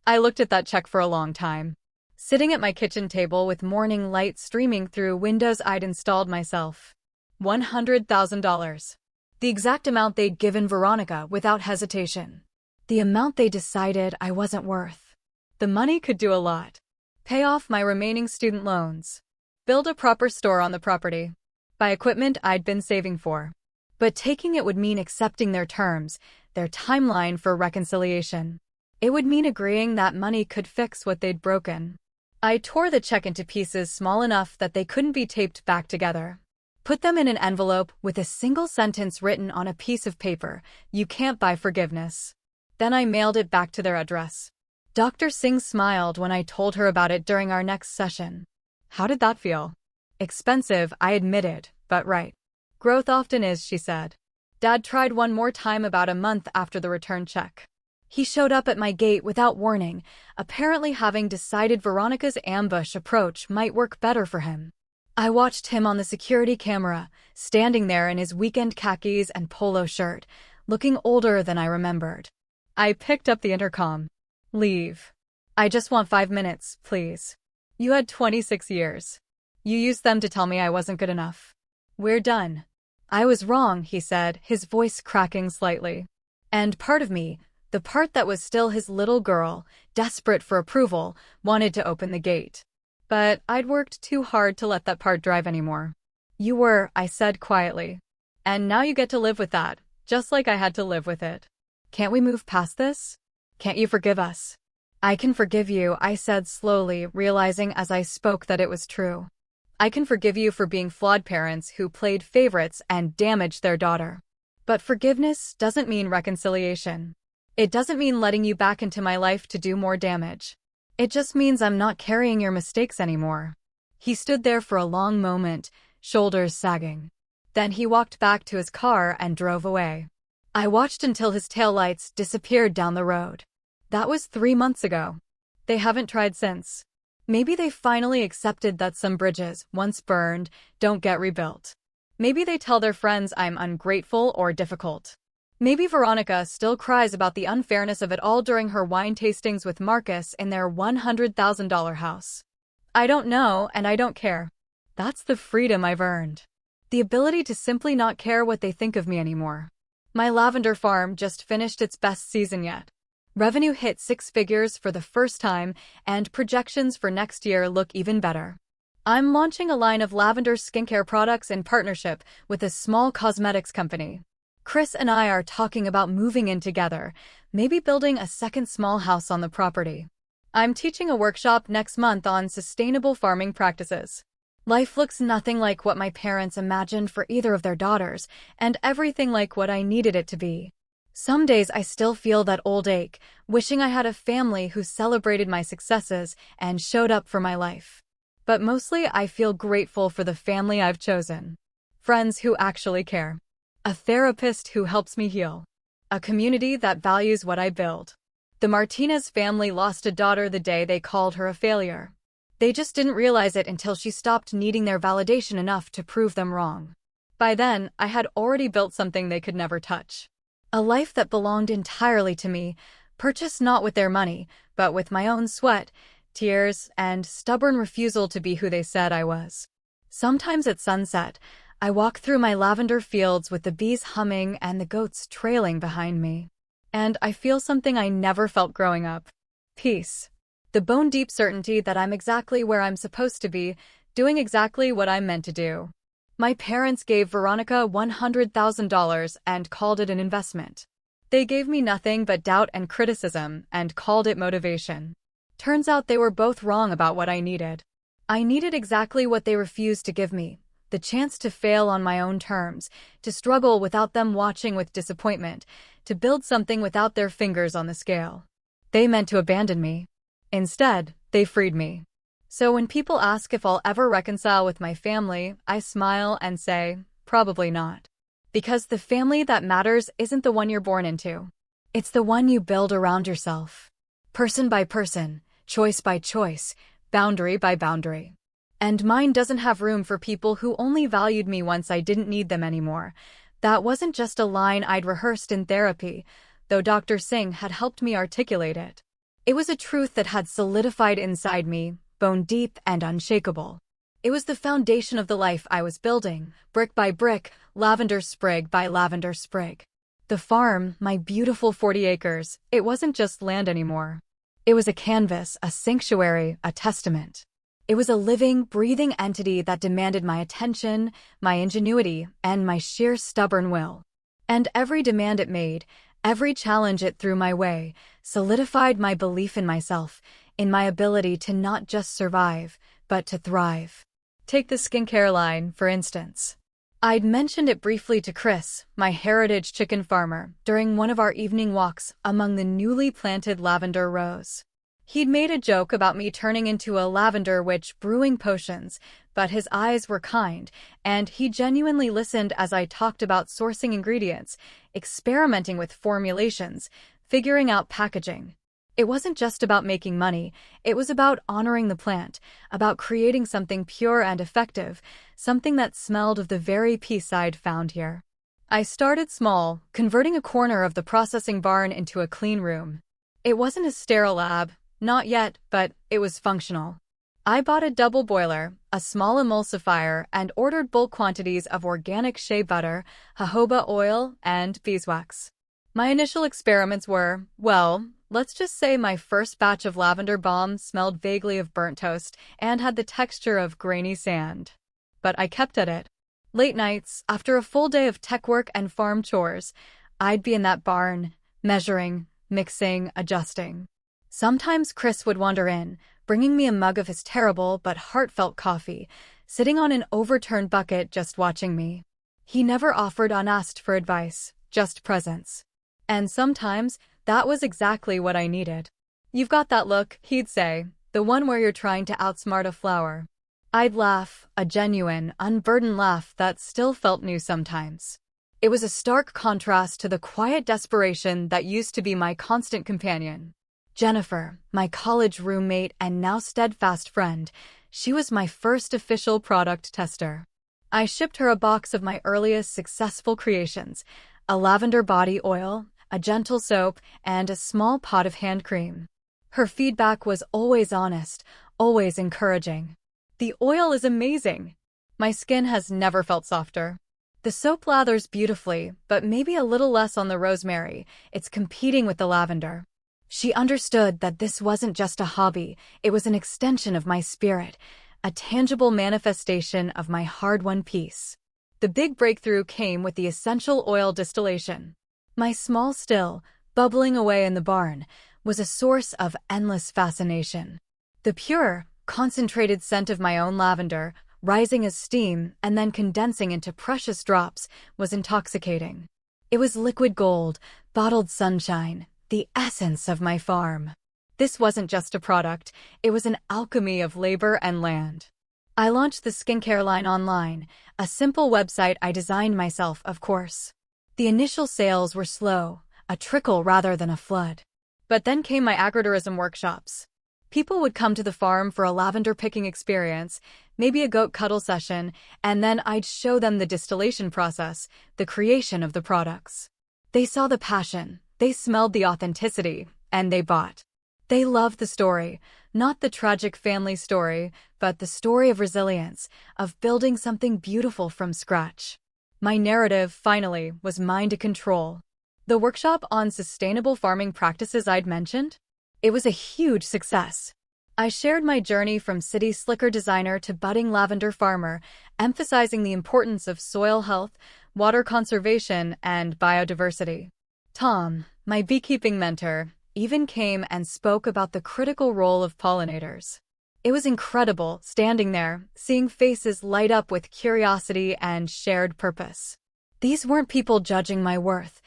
I looked at that check for a long time. Sitting at my kitchen table with morning light streaming through windows I'd installed myself. $100,000. The exact amount they'd given Veronica without hesitation. The amount they decided I wasn't worth. The money could do a lot. Pay off my remaining student loans. Build a proper store on the property. Buy equipment I'd been saving for. But taking it would mean accepting their terms, their timeline for reconciliation. It would mean agreeing that money could fix what they'd broken. I tore the check into pieces small enough that they couldn't be taped back together. Put them in an envelope with a single sentence written on a piece of paper, "You can't buy forgiveness." Then I mailed it back to their address. Dr. Singh smiled when I told her about it during our next session. How did that feel? Expensive, I admitted, but right. Growth often is, she said. Dad tried one more time about a month after the return check. He showed up at my gate without warning, apparently having decided Veronica's ambush approach might work better for him. I watched him on the security camera, standing there in his weekend khakis and polo shirt, looking older than I remembered. I picked up the intercom. Leave. I just want 5 minutes, please. You had 26 years. You used them to tell me I wasn't good enough. We're done. I was wrong, he said, his voice cracking slightly. And part of me, the part that was still his little girl, desperate for approval, wanted to open the gate. But I'd worked too hard to let that part drive anymore. You were, I said quietly. And now you get to live with that, just like I had to live with it. Can't we move past this? Can't you forgive us? I can forgive you, I said slowly, realizing as I spoke that it was true. I can forgive you for being flawed parents who played favorites and damaged their daughter. But forgiveness doesn't mean reconciliation. It doesn't mean letting you back into my life to do more damage. It just means I'm not carrying your mistakes anymore. He stood there for a long moment, shoulders sagging. Then he walked back to his car and drove away. I watched until his taillights disappeared down the road. That was 3 months ago. They haven't tried since. Maybe they finally accepted that some bridges, once burned, don't get rebuilt. Maybe they tell their friends I'm ungrateful or difficult. Maybe Veronica still cries about the unfairness of it all during her wine tastings with Marcus in their $100,000 house. I don't know, and I don't care. That's the freedom I've earned. The ability to simply not care what they think of me anymore. My lavender farm just finished its best season yet. Revenue hit 6 figures for the first time, and projections for next year look even better. I'm launching a line of lavender skincare products in partnership with a small cosmetics company. Chris and I are talking about moving in together, maybe building a second small house on the property. I'm teaching a workshop next month on sustainable farming practices. Life looks nothing like what my parents imagined for either of their daughters, and everything like what I needed it to be. Some days I still feel that old ache, wishing I had a family who celebrated my successes and showed up for my life. But mostly I feel grateful for the family I've chosen. Friends who actually care. A therapist who helps me heal. A community that values what I build. The Martinez family lost a daughter the day they called her a failure. They just didn't realize it until she stopped needing their validation enough to prove them wrong. By then, I had already built something they could never touch. A life that belonged entirely to me, purchased not with their money, but with my own sweat, tears, and stubborn refusal to be who they said I was. Sometimes at sunset, I walk through my lavender fields with the bees humming and the goats trailing behind me. And I feel something I never felt growing up. Peace. The bone-deep certainty that I'm exactly where I'm supposed to be, doing exactly what I'm meant to do. My parents gave Veronica $100,000 and called it an investment. They gave me nothing but doubt and criticism and called it motivation. Turns out they were both wrong about what I needed. I needed exactly what they refused to give me, the chance to fail on my own terms, to struggle without them watching with disappointment, to build something without their fingers on the scale. They meant to abandon me. Instead, they freed me. So when people ask if I'll ever reconcile with my family, I smile and say, probably not. Because the family that matters isn't the one you're born into. It's the one you build around yourself. Person by person, choice by choice, boundary by boundary. And mine doesn't have room for people who only valued me once I didn't need them anymore. That wasn't just a line I'd rehearsed in therapy, though Dr. Singh had helped me articulate it. It was a truth that had solidified inside me, bone deep and unshakable. It was the foundation of the life I was building, brick by brick, lavender sprig by lavender sprig. The farm, my beautiful 40 acres, it wasn't just land anymore. It was a canvas, a sanctuary, a testament. It was a living, breathing entity that demanded my attention, my ingenuity, and my sheer stubborn will. And every demand it made, every challenge it threw my way, solidified my belief in myself, in my ability to not just survive, but to thrive. Take the skincare line, for instance. I'd mentioned it briefly to Chris, my heritage chicken farmer, during one of our evening walks among the newly planted lavender rows. He'd made a joke about me turning into a lavender witch brewing potions, but his eyes were kind, and he genuinely listened as I talked about sourcing ingredients, experimenting with formulations, figuring out packaging. It wasn't just about making money, it was about honoring the plant, about creating something pure and effective, something that smelled of the very peace I'd found here. I started small, converting a corner of the processing barn into a clean room. It wasn't a sterile lab, not yet, but it was functional. I bought a double boiler, a small emulsifier, and ordered bulk quantities of organic shea butter, jojoba oil, and beeswax. My initial experiments were, well, let's just say my first batch of lavender balm smelled vaguely of burnt toast and had the texture of grainy sand. But I kept at it. Late nights, after a full day of tech work and farm chores, I'd be in that barn, measuring, mixing, adjusting. Sometimes Chris would wander in, bringing me a mug of his terrible but heartfelt coffee, sitting on an overturned bucket just watching me. He never offered unasked for advice, just presence. And sometimes, that was exactly what I needed. "You've got that look," he'd say, "the one where you're trying to outsmart a flower." I'd laugh, a genuine, unburdened laugh that still felt new sometimes. It was a stark contrast to the quiet desperation that used to be my constant companion. Jennifer, my college roommate and now steadfast friend, she was my first official product tester. I shipped her a box of my earliest successful creations, a lavender body oil, a gentle soap, and a small pot of hand cream. Her feedback was always honest, always encouraging. "The oil is amazing. My skin has never felt softer. The soap lathers beautifully, but maybe a little less on the rosemary. It's competing with the lavender." She understood that this wasn't just a hobby, it was an extension of my spirit, a tangible manifestation of my hard-won peace. The big breakthrough came with the essential oil distillation. My small still, bubbling away in the barn, was a source of endless fascination. The pure, concentrated scent of my own lavender, rising as steam and then condensing into precious drops, was intoxicating. It was liquid gold, bottled sunshine, the essence of my farm. This wasn't just a product, it was an alchemy of labor and land. I launched the skincare line online, a simple website I designed myself, of course. The initial sales were slow, a trickle rather than a flood. But then came my agritourism workshops. People would come to the farm for a lavender picking experience, maybe a goat cuddle session, and then I'd show them the distillation process, the creation of the products. They saw the passion, they smelled the authenticity, and they bought. They loved the story, not the tragic family story, but the story of resilience, of building something beautiful from scratch. My narrative, finally, was mine to control. The workshop on sustainable farming practices I'd mentioned? It was a huge success. I shared my journey from city slicker designer to budding lavender farmer, emphasizing the importance of soil health, water conservation, and biodiversity. Tom, my beekeeping mentor, even came and spoke about the critical role of pollinators. It was incredible, standing there, seeing faces light up with curiosity and shared purpose. These weren't people judging my worth.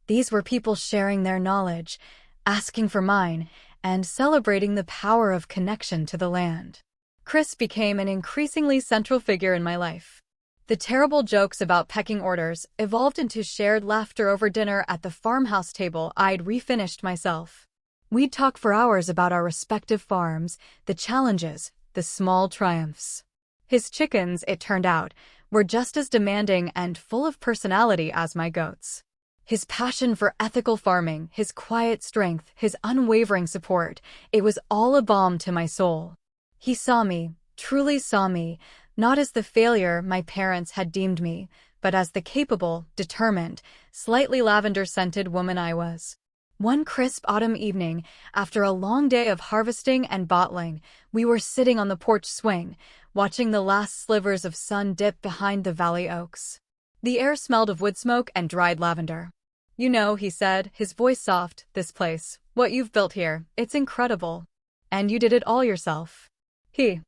These were people sharing their knowledge, asking for mine, and celebrating the power of connection to the land. Chris became an increasingly central figure in my life. The terrible jokes about pecking orders evolved into shared laughter over dinner at the farmhouse table I'd refinished myself. We'd talk for hours about our respective farms, the challenges, the small triumphs. His chickens, it turned out, were just as demanding and full of personality as my goats. His passion for ethical farming, his quiet strength, his unwavering support, it was all a balm to my soul. He saw me, truly saw me, not as the failure my parents had deemed me, but as the capable, determined, slightly lavender-scented woman I was. One crisp autumn evening, after a long day of harvesting and bottling, we were sitting on the porch swing, watching the last slivers of sun dip behind the valley oaks. The air smelled of wood smoke and dried lavender. "You know," he said, his voice soft, "this place, what you've built here, it's incredible. And you did it all yourself." He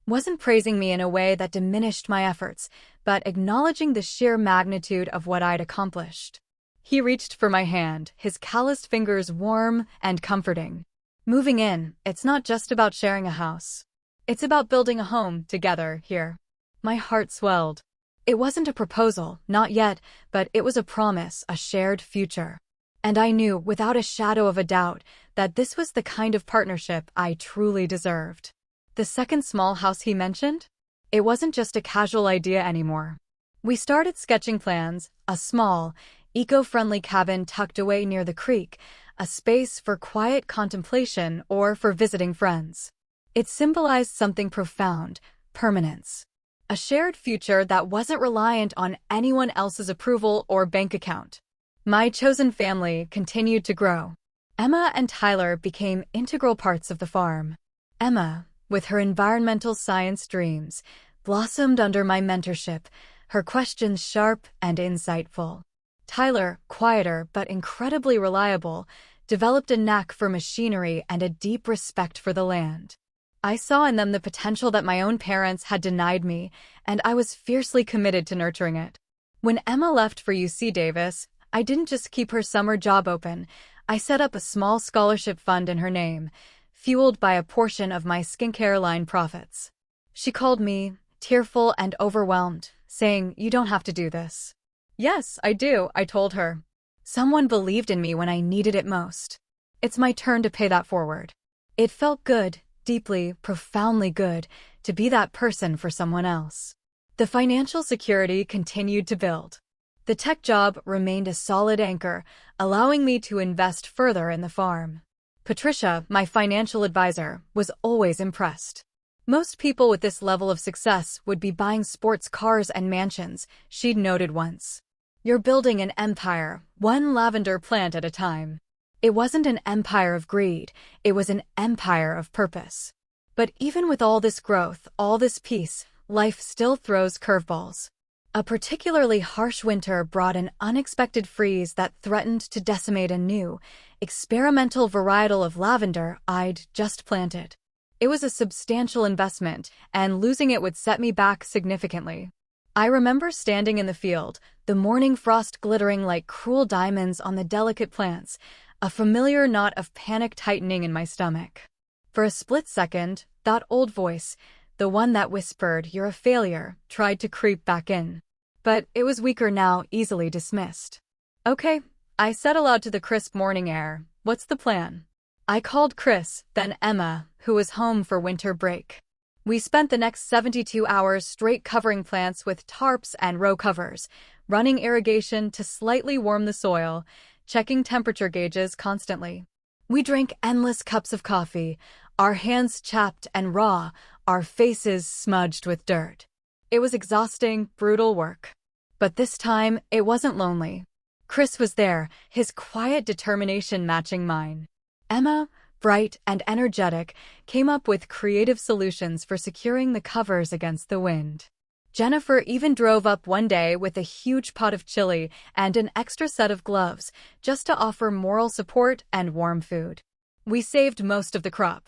wasn't praising me in a way that diminished my efforts, but acknowledging the sheer magnitude of what I'd accomplished. He reached for my hand, his calloused fingers warm and comforting. "Moving in, it's not just about sharing a house. It's about building a home together here." My heart swelled. It wasn't a proposal, not yet, but it was a promise, a shared future. And I knew, without a shadow of a doubt, that this was the kind of partnership I truly deserved. The second small house he mentioned? It wasn't just a casual idea anymore. We started sketching plans, a small, eco-friendly cabin tucked away near the creek, a space for quiet contemplation or for visiting friends. It symbolized something profound, permanence. A shared future that wasn't reliant on anyone else's approval or bank account. My chosen family continued to grow. Emma and Tyler became integral parts of the farm. Emma, with her environmental science dreams, blossomed under my mentorship, her questions sharp and insightful. Tyler, quieter but incredibly reliable, developed a knack for machinery and a deep respect for the land. I saw in them the potential that my own parents had denied me, and I was fiercely committed to nurturing it. When Emma left for UC Davis, I didn't just keep her summer job open, I set up a small scholarship fund in her name, fueled by a portion of my skincare line profits. She called me, tearful and overwhelmed, saying, "You don't have to do this." "Yes, I do," I told her. Someone believed in me when I needed it most. It's my turn to pay that forward. It felt good, deeply, profoundly good, to be that person for someone else. The financial security continued to build. The tech job remained a solid anchor, allowing me to invest further in the farm. Patricia, my financial advisor, was always impressed. "Most people with this level of success would be buying sports cars and mansions," she'd noted once. "You're building an empire, one lavender plant at a time." It wasn't an empire of greed, it was an empire of purpose. But even with all this growth, all this peace, life still throws curveballs. A particularly harsh winter brought an unexpected freeze that threatened to decimate a new, experimental varietal of lavender I'd just planted. It was a substantial investment, and losing it would set me back significantly. I remember standing in the field, the morning frost glittering like cruel diamonds on the delicate plants, a familiar knot of panic tightening in my stomach. For a split second, that old voice, the one that whispered, "You're a failure," tried to creep back in. But it was weaker now, easily dismissed. "Okay," I said aloud to the crisp morning air, "what's the plan?" I called Chris, then Emma, who was home for winter break. We spent the next 72 hours straight covering plants with tarps and row covers, running irrigation to slightly warm the soil, checking temperature gauges constantly. We drank endless cups of coffee, our hands chapped and raw, our faces smudged with dirt. It was exhausting, brutal work. But this time, it wasn't lonely. Chris was there, his quiet determination matching mine. Emma, bright and energetic, came up with creative solutions for securing the covers against the wind. Jennifer even drove up one day with a huge pot of chili and an extra set of gloves, just to offer moral support and warm food. We saved most of the crop.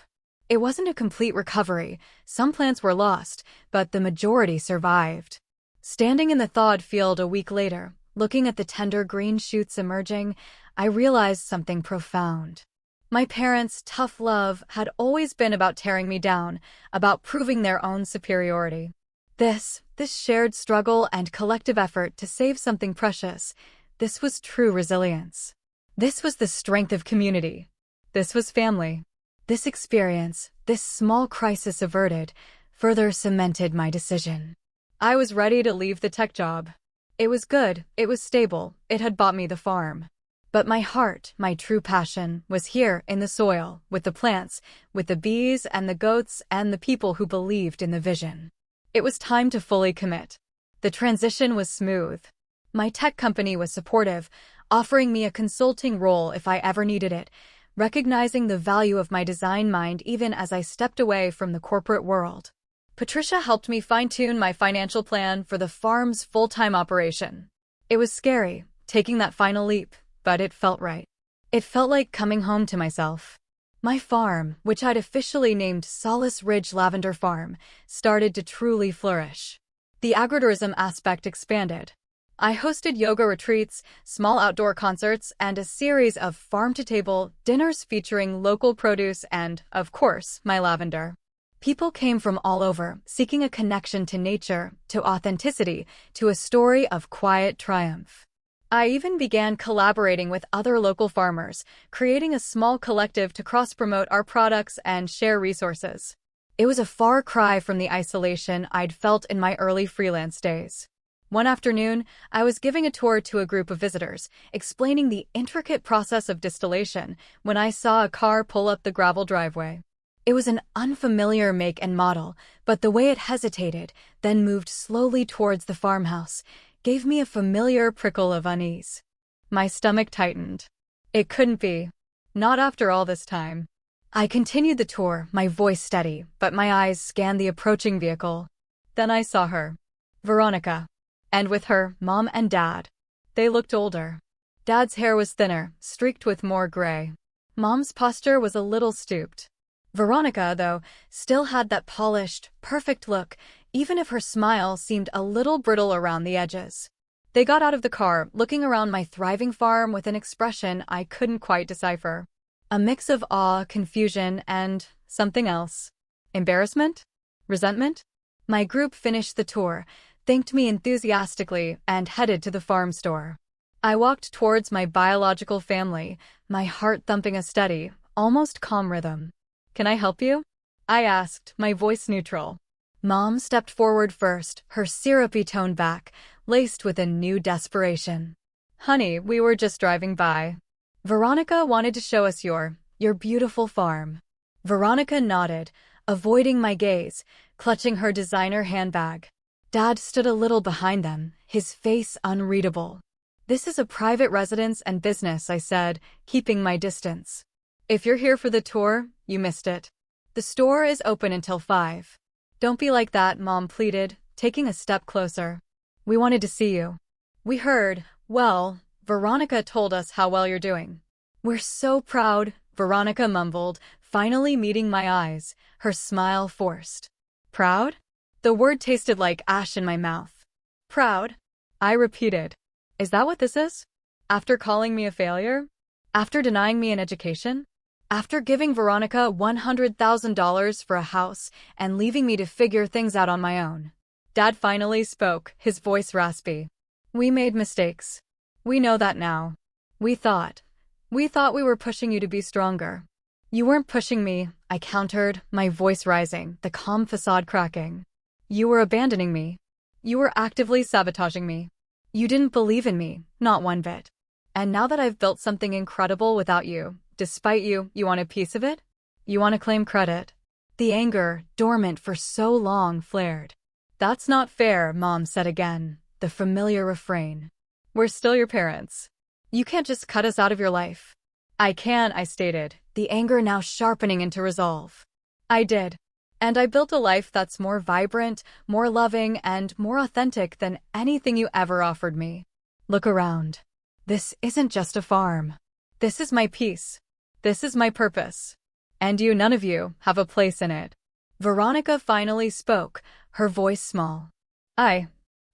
It wasn't a complete recovery. Some plants were lost, but the majority survived. Standing in the thawed field a week later, looking at the tender green shoots emerging, I realized something profound. My parents' tough love had always been about tearing me down, about proving their own superiority. This shared struggle and collective effort to save something precious, this was true resilience. This was the strength of community. This was family. This experience, this small crisis averted, further cemented my decision. I was ready to leave the tech job. It was good, it was stable, it had bought me the farm. But my heart, my true passion, was here in the soil, with the plants, with the bees and the goats and the people who believed in the vision. It was time to fully commit. The transition was smooth. My tech company was supportive, offering me a consulting role if I ever needed it, recognizing the value of my design mind even as I stepped away from the corporate world. Patricia helped me fine-tune my financial plan for the farm's full-time operation. It was scary, taking that final leap, but it felt right. It felt like coming home to myself. My farm, which I'd officially named Solace Ridge Lavender Farm, started to truly flourish. The agritourism aspect expanded. I hosted yoga retreats, small outdoor concerts, and a series of farm-to-table dinners featuring local produce and, of course, my lavender. People came from all over, seeking a connection to nature, to authenticity, to a story of quiet triumph. I even began collaborating with other local farmers, creating a small collective to cross-promote our products and share resources. It was a far cry from the isolation I'd felt in my early freelance days. One afternoon, I was giving a tour to a group of visitors, explaining the intricate process of distillation, when I saw a car pull up the gravel driveway. It was an unfamiliar make and model, but the way it hesitated, then moved slowly towards the farmhouse, gave me a familiar prickle of unease. My stomach tightened. It couldn't be. Not after all this time. I continued the tour, my voice steady, but my eyes scanned the approaching vehicle. Then I saw her. Veronica. And with her, Mom and Dad. They looked older. Dad's hair was thinner, streaked with more gray. Mom's posture was a little stooped. Veronica, though, still had that polished, perfect look, even if her smile seemed a little brittle around the edges. They got out of the car, looking around my thriving farm with an expression I couldn't quite decipher. A mix of awe, confusion, and something else. Embarrassment? Resentment? My group finished the tour, thanked me enthusiastically, and headed to the farm store. I walked towards my biological family, my heart thumping a steady, almost calm rhythm. "Can I help you?" I asked, my voice neutral. Mom stepped forward first, her syrupy tone back, laced with a new desperation. "Honey, we were just driving by. Veronica wanted to show us your beautiful farm." Veronica nodded, avoiding my gaze, clutching her designer handbag. Dad stood a little behind them, his face unreadable. "This is a private residence and business," I said, keeping my distance. "If you're here for the tour, you missed it. The store is open until 5. "Don't be like that," Mom pleaded, taking a step closer. "We wanted to see you. We heard, well, Veronica told us how well you're doing." "We're so proud," Veronica mumbled, finally meeting my eyes, her smile forced. "Proud?" The word tasted like ash in my mouth. "Proud?" I repeated. "Is that what this is? After calling me a failure? After denying me an education? After giving Veronica $100,000 for a house and leaving me to figure things out on my own?" Dad finally spoke, his voice raspy. "We made mistakes. We know that now. We thought we were pushing you to be stronger." "You weren't pushing me," I countered, my voice rising, the calm facade cracking. "You were abandoning me. You were actively sabotaging me. You didn't believe in me, not one bit. And now that I've built something incredible without you, despite you, you want a piece of it? You want to claim credit?" The anger, dormant for so long, flared. "That's not fair," Mom said again, the familiar refrain. "We're still your parents. You can't just cut us out of your life." "I can," I stated, the anger now sharpening into resolve. "I did. And I built a life that's more vibrant, more loving, and more authentic than anything you ever offered me. Look around. This isn't just a farm. This is my peace. This is my purpose. And you, none of you, have a place in it." Veronica finally spoke, her voice small. I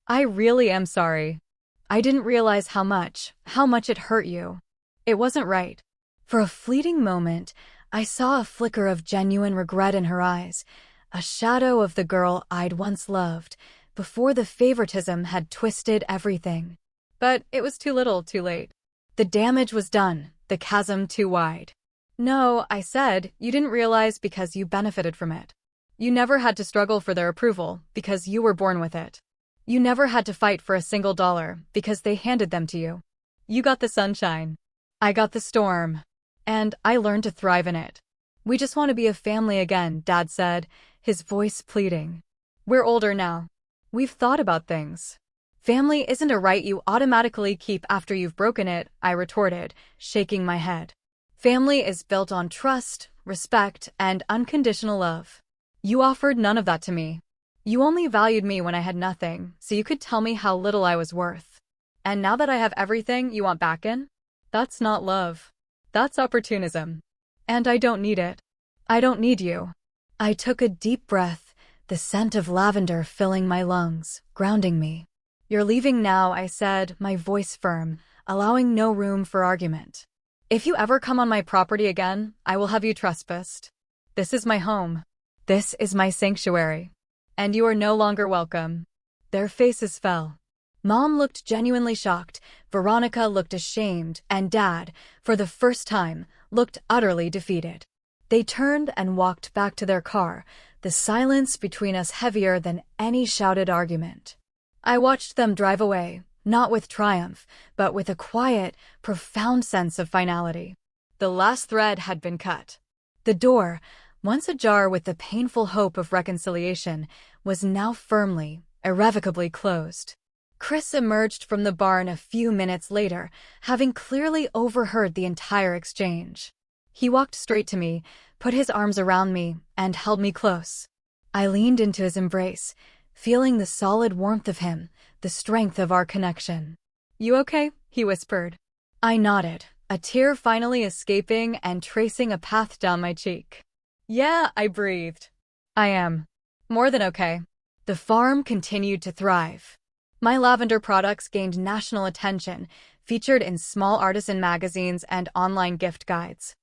really am sorry. I didn't realize how much it hurt you. It wasn't right." For a fleeting moment, I saw a flicker of genuine regret in her eyes, a shadow of the girl I'd once loved, before the favoritism had twisted everything. But it was too little, too late. The damage was done, the chasm too wide. "No," I said, "you didn't realize because you benefited from it. You never had to struggle for their approval because you were born with it. You never had to fight for a single dollar because they handed them to you. You got the sunshine. I got the storm. And I learned to thrive in it. We just want to be a family again," Dad said, his voice pleading. "We're older now. We've thought about things. Family isn't a right you automatically keep after you've broken it," I retorted, shaking my head. "Family is built on trust, respect, and unconditional love. You offered none of that to me. You only valued me when I had nothing, so you could tell me how little I was worth. And now that I have everything, you want back in? That's not love. That's opportunism. And I don't need it. I don't need you." I took a deep breath, the scent of lavender filling my lungs, grounding me. "You're leaving now," I said, my voice firm, allowing no room for argument. "If you ever come on my property again, I will have you trespassed. This is my home. This is my sanctuary. And you are no longer welcome." Their faces fell. Mom looked genuinely shocked, Veronica looked ashamed, and Dad, for the first time, looked utterly defeated. They turned and walked back to their car, the silence between us heavier than any shouted argument. I watched them drive away, not with triumph, but with a quiet, profound sense of finality. The last thread had been cut. The door, once ajar with the painful hope of reconciliation, was now firmly, irrevocably closed. Chris emerged from the barn a few minutes later, having clearly overheard the entire exchange. He walked straight to me, put his arms around me, and held me close. I leaned into his embrace, feeling the solid warmth of him, the strength of our connection. "You okay?" he whispered. I nodded, a tear finally escaping and tracing a path down my cheek. "Yeah," I breathed. "I am. More than okay." The farm continued to thrive. My lavender products gained national attention, featured in small artisan magazines and online gift guides.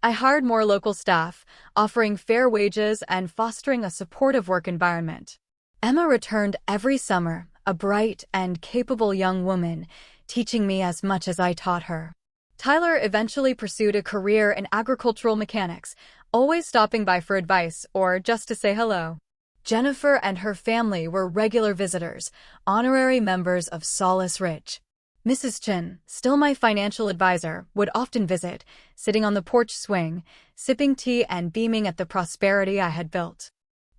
I hired more local staff, offering fair wages and fostering a supportive work environment. Emma returned every summer, a bright and capable young woman, teaching me as much as I taught her. Tyler eventually pursued a career in agricultural mechanics, always stopping by for advice or just to say hello. Jennifer and her family were regular visitors, honorary members of Solace Ridge. Mrs. Chin, still my financial advisor, would often visit, sitting on the porch swing, sipping tea and beaming at the prosperity I had built.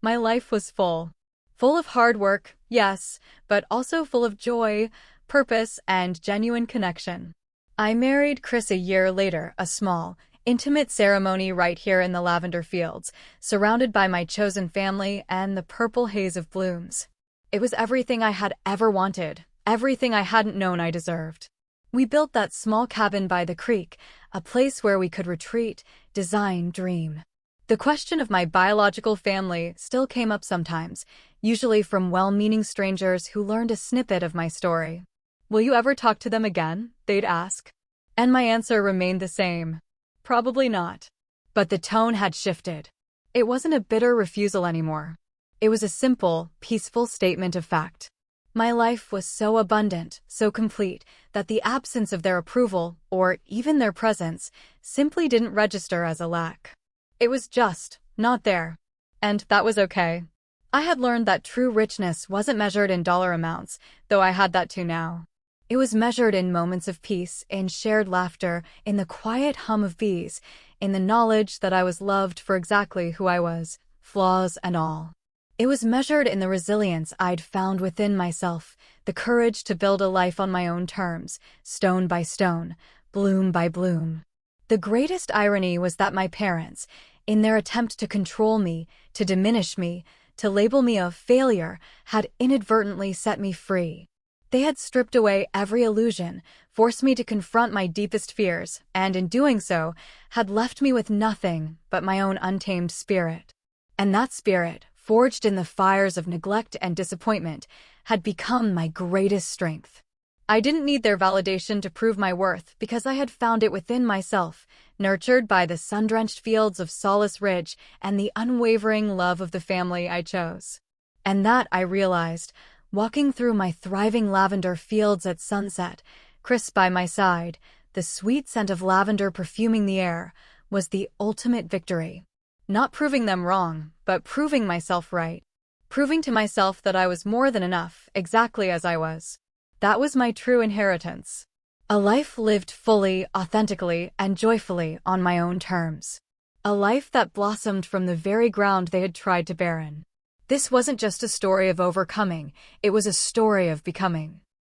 My life was full. Full of hard work, yes, but also full of joy, purpose, and genuine connection. I married Chris a year later, a small, intimate ceremony right here in the lavender fields, surrounded by my chosen family and the purple haze of blooms. It was everything I had ever wanted, everything I hadn't known I deserved. We built that small cabin by the creek, a place where we could retreat, design, dream. The question of my biological family still came up sometimes, usually from well-meaning strangers who learned a snippet of my story. "Will you ever talk to them again?" they'd ask. And my answer remained the same. Probably not. But the tone had shifted. It wasn't a bitter refusal anymore. It was a simple, peaceful statement of fact. My life was so abundant, so complete, that the absence of their approval, or even their presence, simply didn't register as a lack. It was just not there. And that was okay. I had learned that true richness wasn't measured in dollar amounts, though I had that too now. It was measured in moments of peace, in shared laughter, in the quiet hum of bees, in the knowledge that I was loved for exactly who I was, flaws and all. It was measured in the resilience I'd found within myself, the courage to build a life on my own terms, stone by stone, bloom by bloom. The greatest irony was that my parents, in their attempt to control me, to diminish me, to label me a failure, had inadvertently set me free. They had stripped away every illusion, forced me to confront my deepest fears, and in doing so, had left me with nothing but my own untamed spirit. And that spirit, forged in the fires of neglect and disappointment, had become my greatest strength. I didn't need their validation to prove my worth because I had found it within myself, nurtured by the sun-drenched fields of Solace Ridge and the unwavering love of the family I chose. And that, I realized, walking through my thriving lavender fields at sunset, Chris by my side, the sweet scent of lavender perfuming the air, was the ultimate victory. Not proving them wrong, but proving myself right. Proving to myself that I was more than enough, exactly as I was. That was my true inheritance. A life lived fully, authentically, and joyfully on my own terms. A life that blossomed from the very ground they had tried to barren. This wasn't just a story of overcoming, it was a story of becoming.